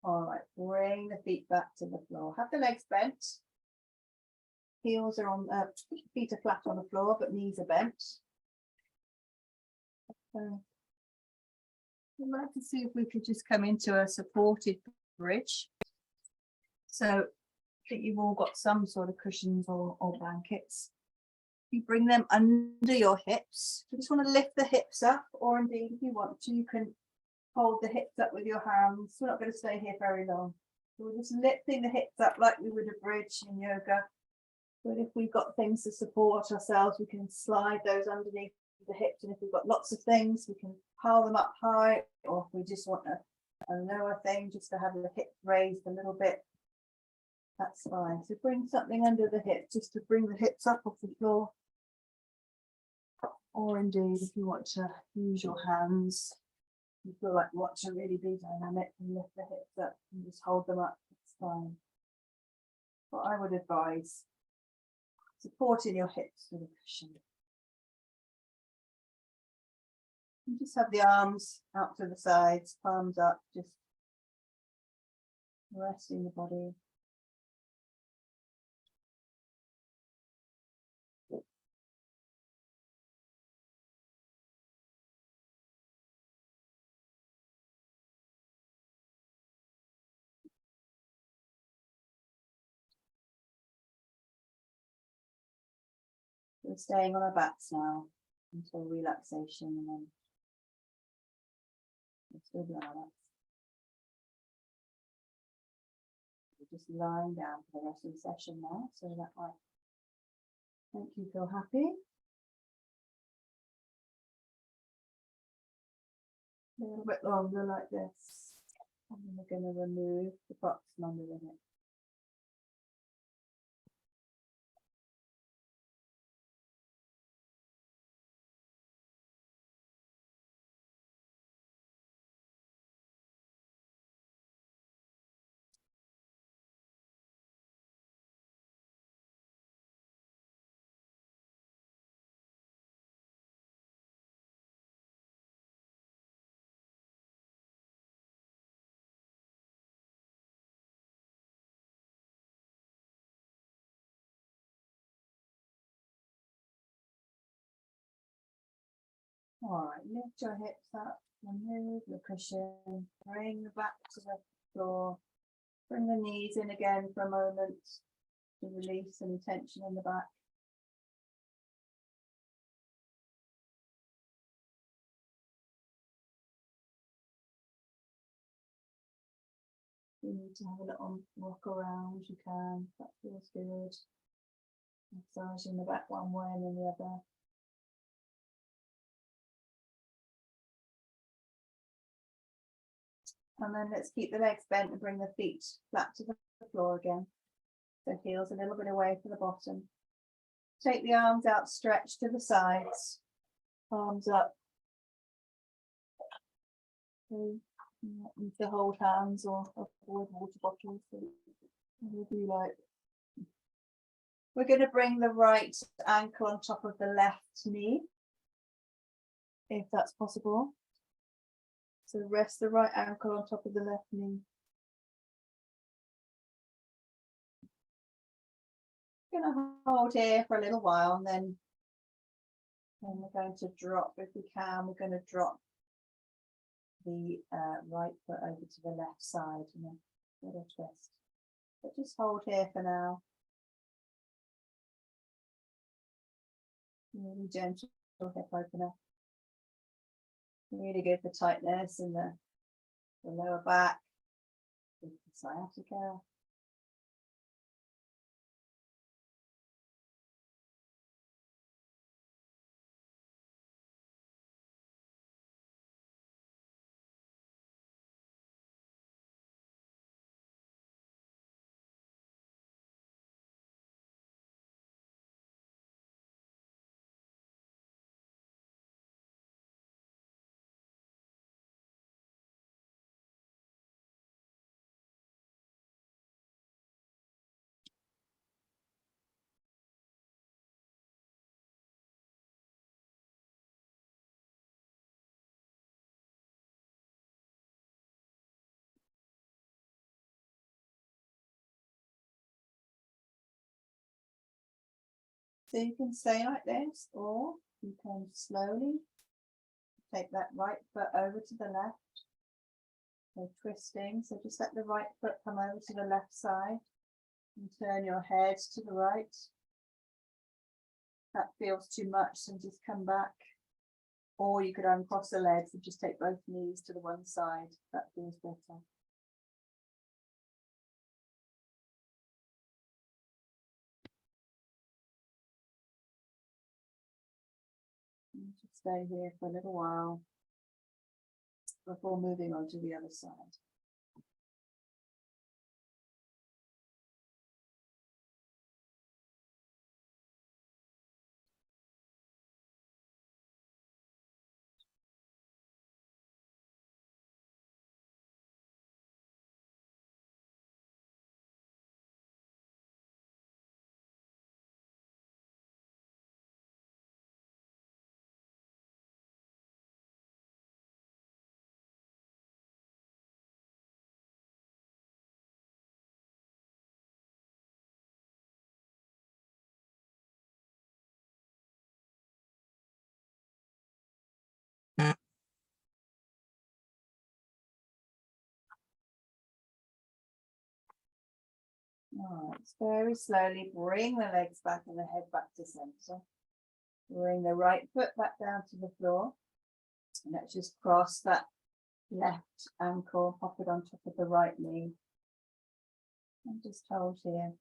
All right, bring the feet back to the floor. Have the legs bent. Heels are on, feet are flat on the floor, but knees are bent. So, I'd like to see if we could just come into a supported bridge. So, I think you've all got some sort of cushions or blankets. You bring them under your hips. You just want to lift the hips up, or indeed, if you want to, you can hold the hips up with your hands. We're not going to stay here very long. So we're just lifting the hips up like we would a bridge in yoga. But if we've got things to support ourselves, we can slide those underneath the hips. And if we've got lots of things, we can pile them up high. Or if we just want a lower thing, just to have the hips raised a little bit, that's fine. So bring something under the hips, just to bring the hips up off the floor. Or indeed, if you want to use your hands, you feel like you want to really be dynamic and lift the hips up and just hold them up, it's fine. What I would advise, supporting your hips with a cushion. You just have the arms out to the sides, palms up, just resting the body. We're staying on our backs now until relaxation, and then we'll still be on our backs. We're just lying down for the rest of the session now, so that might make you feel happy. A little bit longer like this, and then we're going to remove the box from under the hip. All right, lift your hips up, remove the cushion, bring the back to the floor, bring the knees in again for a moment to release any tension in the back. If you need to have a little walk around, you can, that feels good. Massaging the back one way and then the other. And then let's keep the legs bent and bring the feet flat to the floor again. So heels a little bit away from the bottom. Take the arms out, stretch to the sides, palms up. Need to hold hands or avoid water bottles. So we'll do like. We're going to bring the right ankle on top of the left knee, if that's possible. So rest the right ankle on top of the left knee. Going to hold here for a little while, and then we're going to drop, if we can, we're going to drop the right foot over to the left side and then little twist. But just hold here for now. Really gentle hip opener. Really good for tightness in the lower back, the sciatica. So you can stay like this, or you can slowly take that right foot over to the left. So twisting, so just let the right foot come over to the left side and turn your head to the right. If that feels too much, then just come back. Or you could uncross the legs and just take both knees to the one side. That feels better. And just stay here for a little while before moving on to the other side. All right, very slowly bring the legs back and the head back to center. Bring the right foot back down to the floor. And let's just cross that left ankle, pop it on top of the right knee. And just hold here.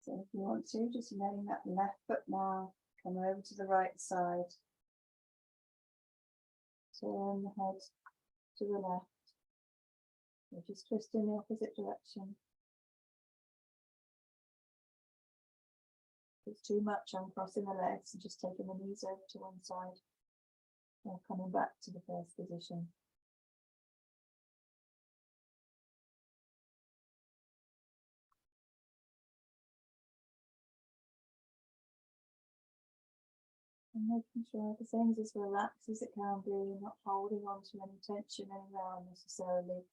So if you want to, just letting that left foot now come over to the right side. Turn the head to the left. Or just twist in the opposite direction. If it's too much, uncrossing the legs and just taking the knees over to one side. Or coming back to the first position. And making sure everything's as relaxed as it can be, not holding on to any tension anywhere unnecessarily.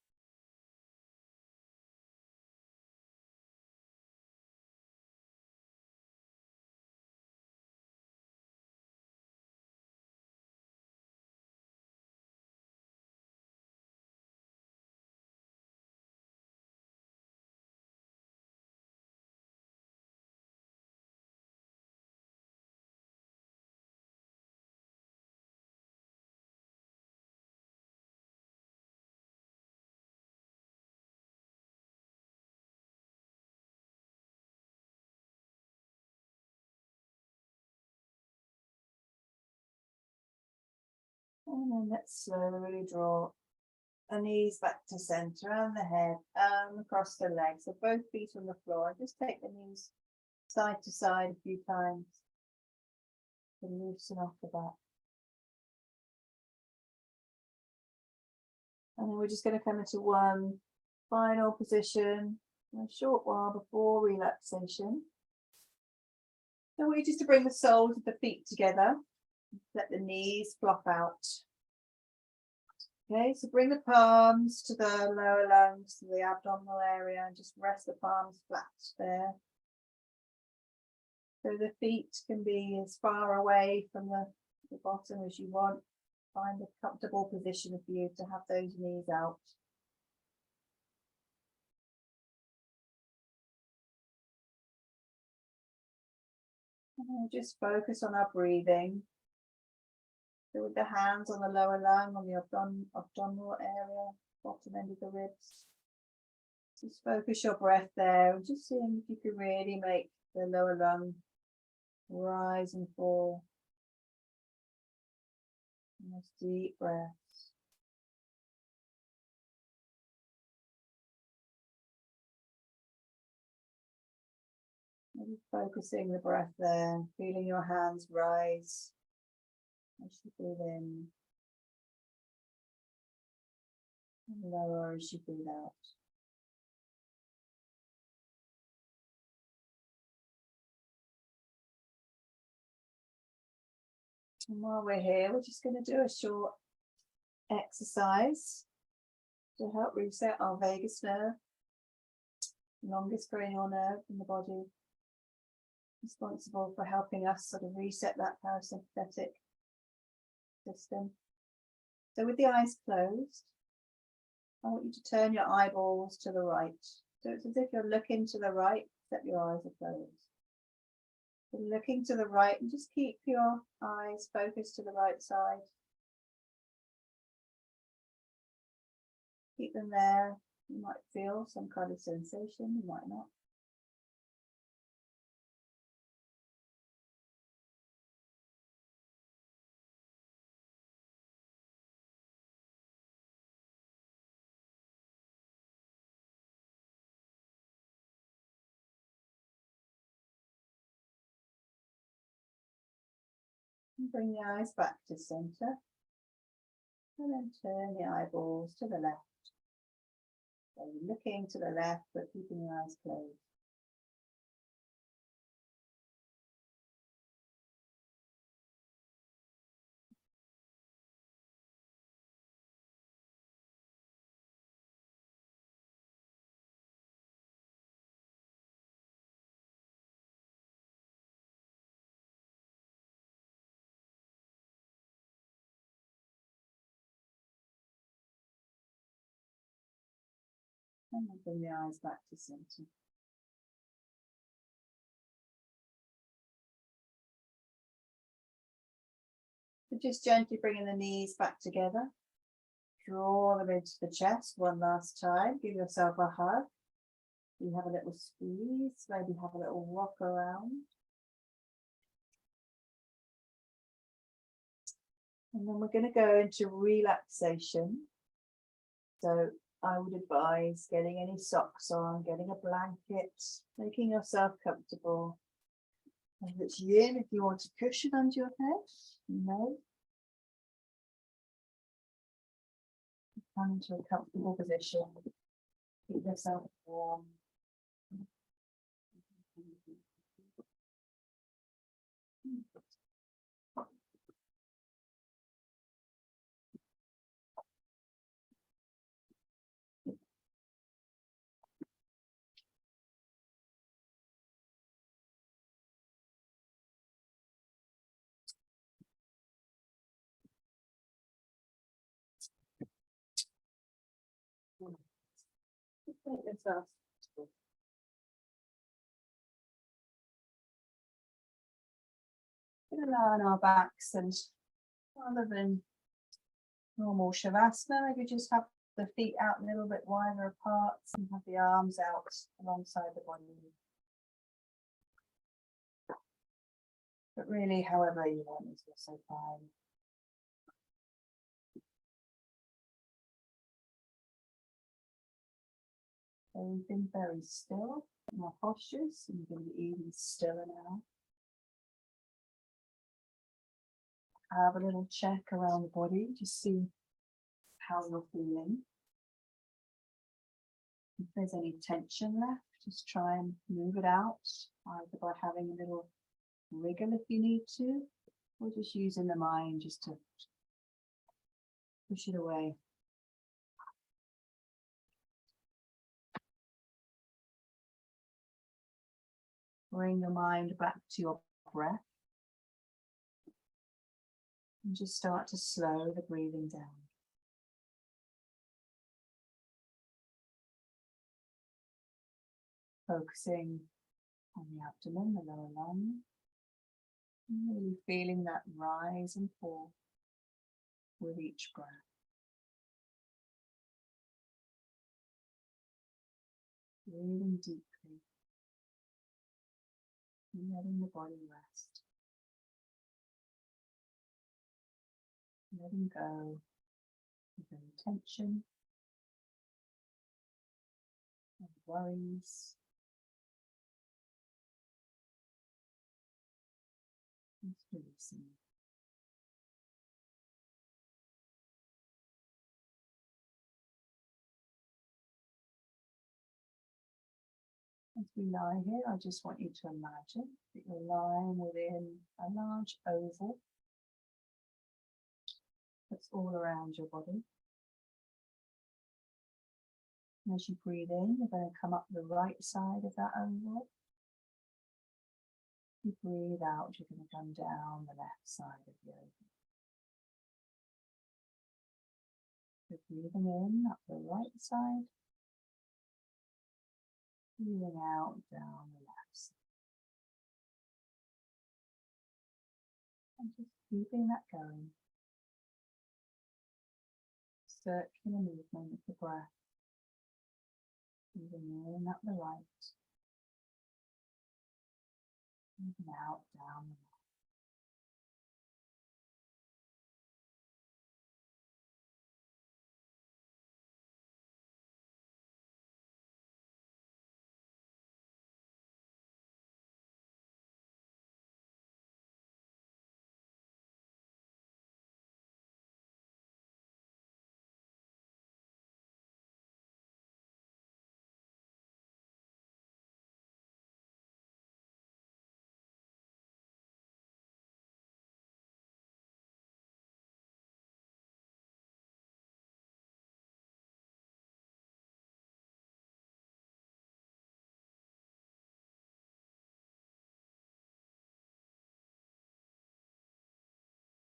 And then let's slowly draw the knees back to center and the head and across the legs. So both feet on the floor. Just take the knees side to side a few times to loosen off the back. And then we're just going to come into one final position for a short while before relaxation. So we're just to bring the soles of the feet together. Let the knees flop out. Okay, so bring the palms to the lower lungs, to the abdominal area, and just rest the palms flat there. So the feet can be as far away from the bottom as you want. Find a comfortable position for you to have those knees out. And we'll just focus on our breathing. So with the hands on the lower lung, on the abdominal area, bottom end of the ribs. Just focus your breath there and just seeing if you can really make the lower lung rise and fall. Nice deep breaths. Maybe focusing the breath there, feeling your hands rise as you breathe in. And lower as you breathe out. And while we're here, we're just going to do a short exercise to help reset our vagus nerve, longest cranial nerve in the body, responsible for helping us sort of reset that parasympathetic system. So with the eyes closed, I want you to turn your eyeballs to the right. So it's as if you're looking to the right, except your eyes are closed. So looking to the right and just keep your eyes focused to the right side. Keep them there. You might feel some kind of sensation, you might not. And bring the eyes back to center. And then turn the eyeballs to the left. So you're looking to the left, but keeping your eyes closed. And then bring the eyes back to center. So just gently bringing the knees back together. Draw them into the chest one last time. Give yourself a hug. You have a little squeeze, maybe have a little rock around. And then we're going to go into relaxation. So I would advise getting any socks on, getting a blanket, making yourself comfortable. And it's yin if you want a cushion under your head. No. Come into a comfortable position. Keep yourself warm. Make yourself comfortable. Gonna lie on our backs, and rather than normal shavasana, maybe just have the feet out a little bit wider apart and have the arms out alongside the body. But really, however you want is also fine. So we've been very still in our postures, and we're going to be even stiller now. Have a little check around the body to see how you're feeling. If there's any tension left, just try and move it out, either by having a little wriggle if you need to, or just using the mind just to push it away. Bring your mind back to your breath. And just start to slow the breathing down. Focusing on the abdomen, the lower lung. And really feeling that rise and fall with each breath. Breathing deeply. And letting the body rest. Letting go of any tension and worries. Just releasing. As we lie here, I just want you to imagine that you're lying within a large oval that's all around your body. And as you breathe in, you're going to come up the right side of that oval. You breathe out, you're going to come down the left side of the oval. You're breathing in up the right side. Breathing out down the left side. And just keeping that going. Circular movement of the breath. Breathing in up the right. Breathing out down the left.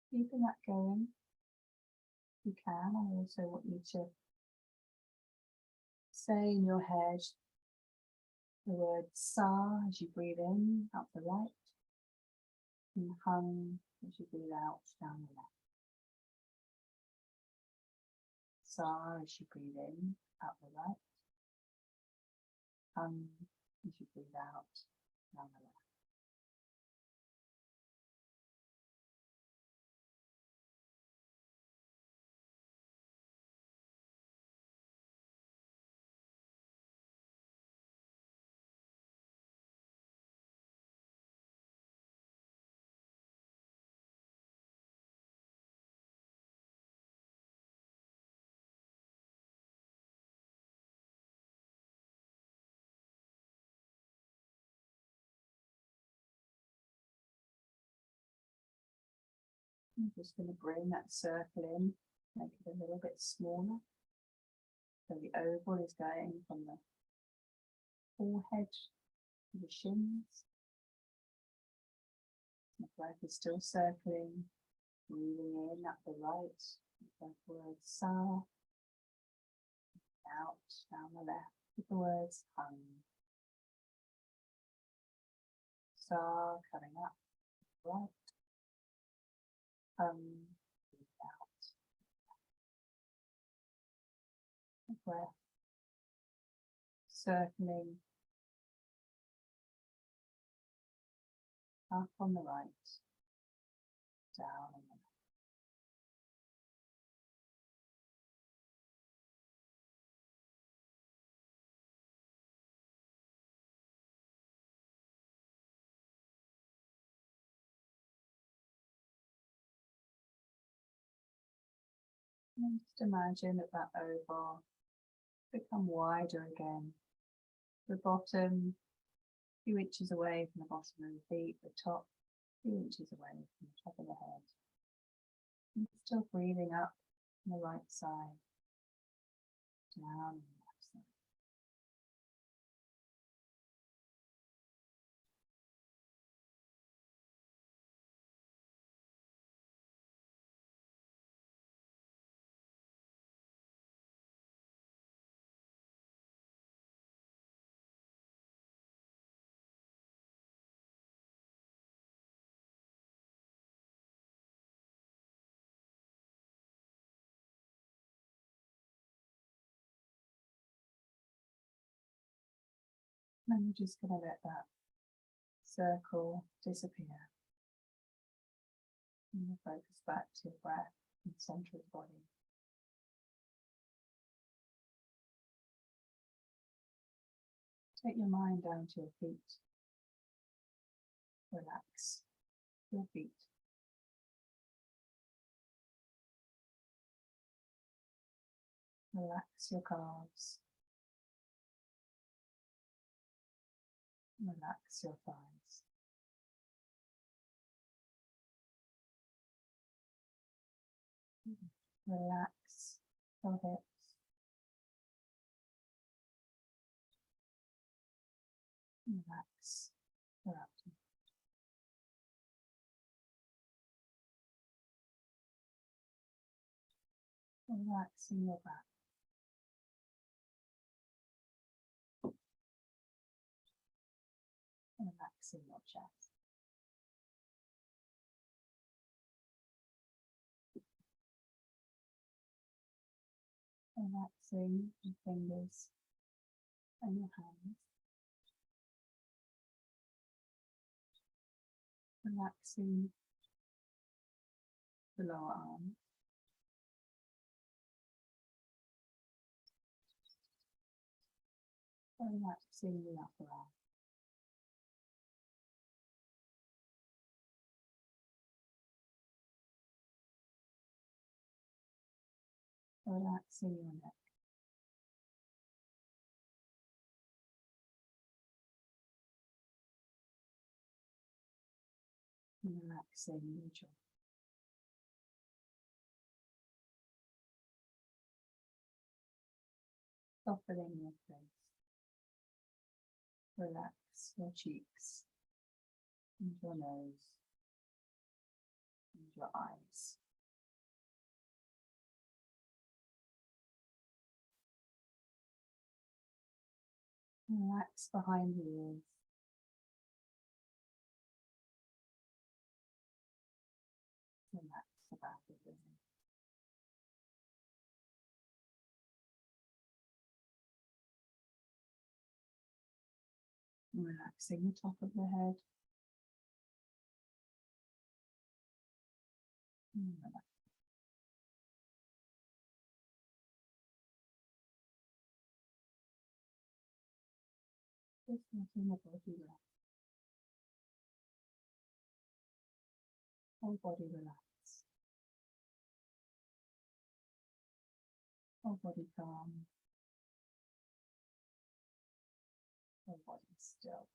Keeping that going, if you can. I also want you to say in your head the word sa as you breathe in up the right, and hum as you breathe out down the left. Sa as you breathe in up the right, hum as you breathe out down the left. I'm just going to bring that circle in, make it a little bit smaller. So the oval is going from the forehead to the shins. The breath is still circling, breathing in up the right, with the word sa, out down the left with the words hum. Sa coming up, right, hum, out. The breath circling up on the right, down on the left. And just imagine that oval become wider again. The bottom, a few inches away from the bottom of the feet, the top, a few inches away from the top of the head. And still breathing up on the right side, down on the left side. And you're just going to let that circle disappear. And you focus back to your breath in the center of the body. Take your mind down to your feet. Relax your feet. Relax your calves. Relax your thighs. Relax your hips. Relax your abdomen. Relaxing your back. Relaxing your chest. Relaxing your fingers and your hands. Relaxing the lower arm. Relaxing the upper arm. Relaxing your neck. Relaxing your jaw. Softening your face. Relax your cheeks and your nose and your eyes. Relax behind the ears. Relax the back of the head. Relaxing the top of the head. And relax. Just letting the body relax. Whole body relax. Whole body calm. Whole body still.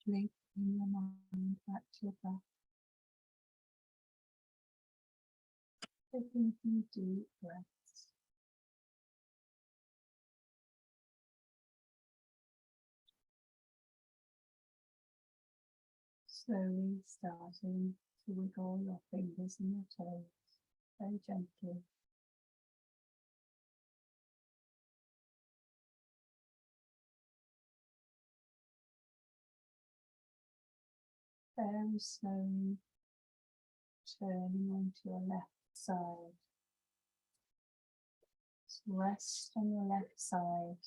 Gently bring your mind back to your breath. Taking a few deep breaths. Slowly starting to wiggle your fingers and your toes very gently. Very slowly turning onto your left side. Just rest on your left side.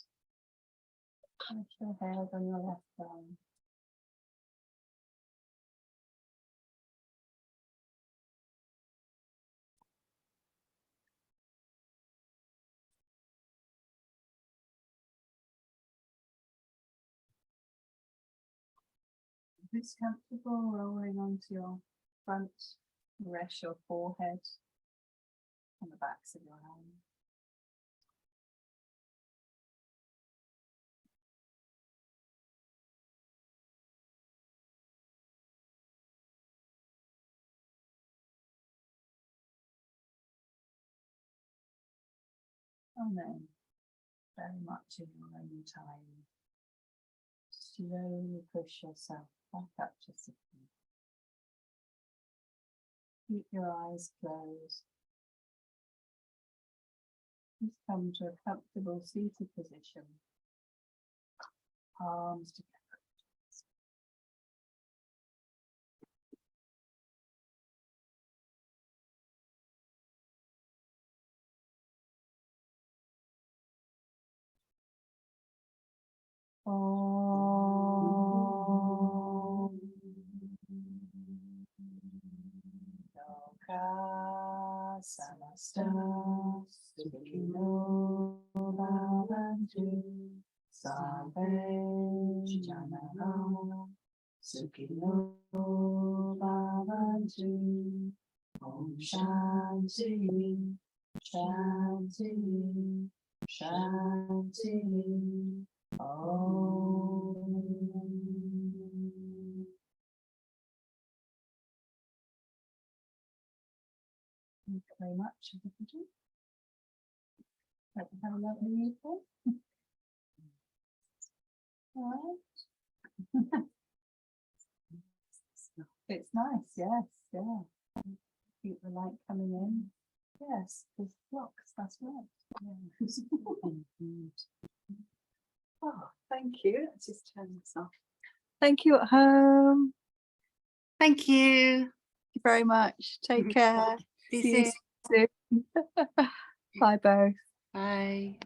Rest your head on your left arm. If it's comfortable, rolling onto your front, rest your forehead on the backs of your hands. And then, very much in your own time, slowly push yourself back up to sitting. Keep your eyes closed. Just come to a comfortable seated position. Palms together. Om. Loka samasta sukhino bhavantu sarve janah sukhino bhavantu. Om Shanti Shanti Shanti. Om. Thank you very much, everybody. Hope you have a lovely evening. All right. It's nice, yes, yeah. Keep the light coming in. Yes, there's blocks, that's right. Yeah. Oh, thank you. Let's just turn this off. Thank you at home. Thank you. Thank you very much. Take care. See See you you soon. soon. Bye both. Bye.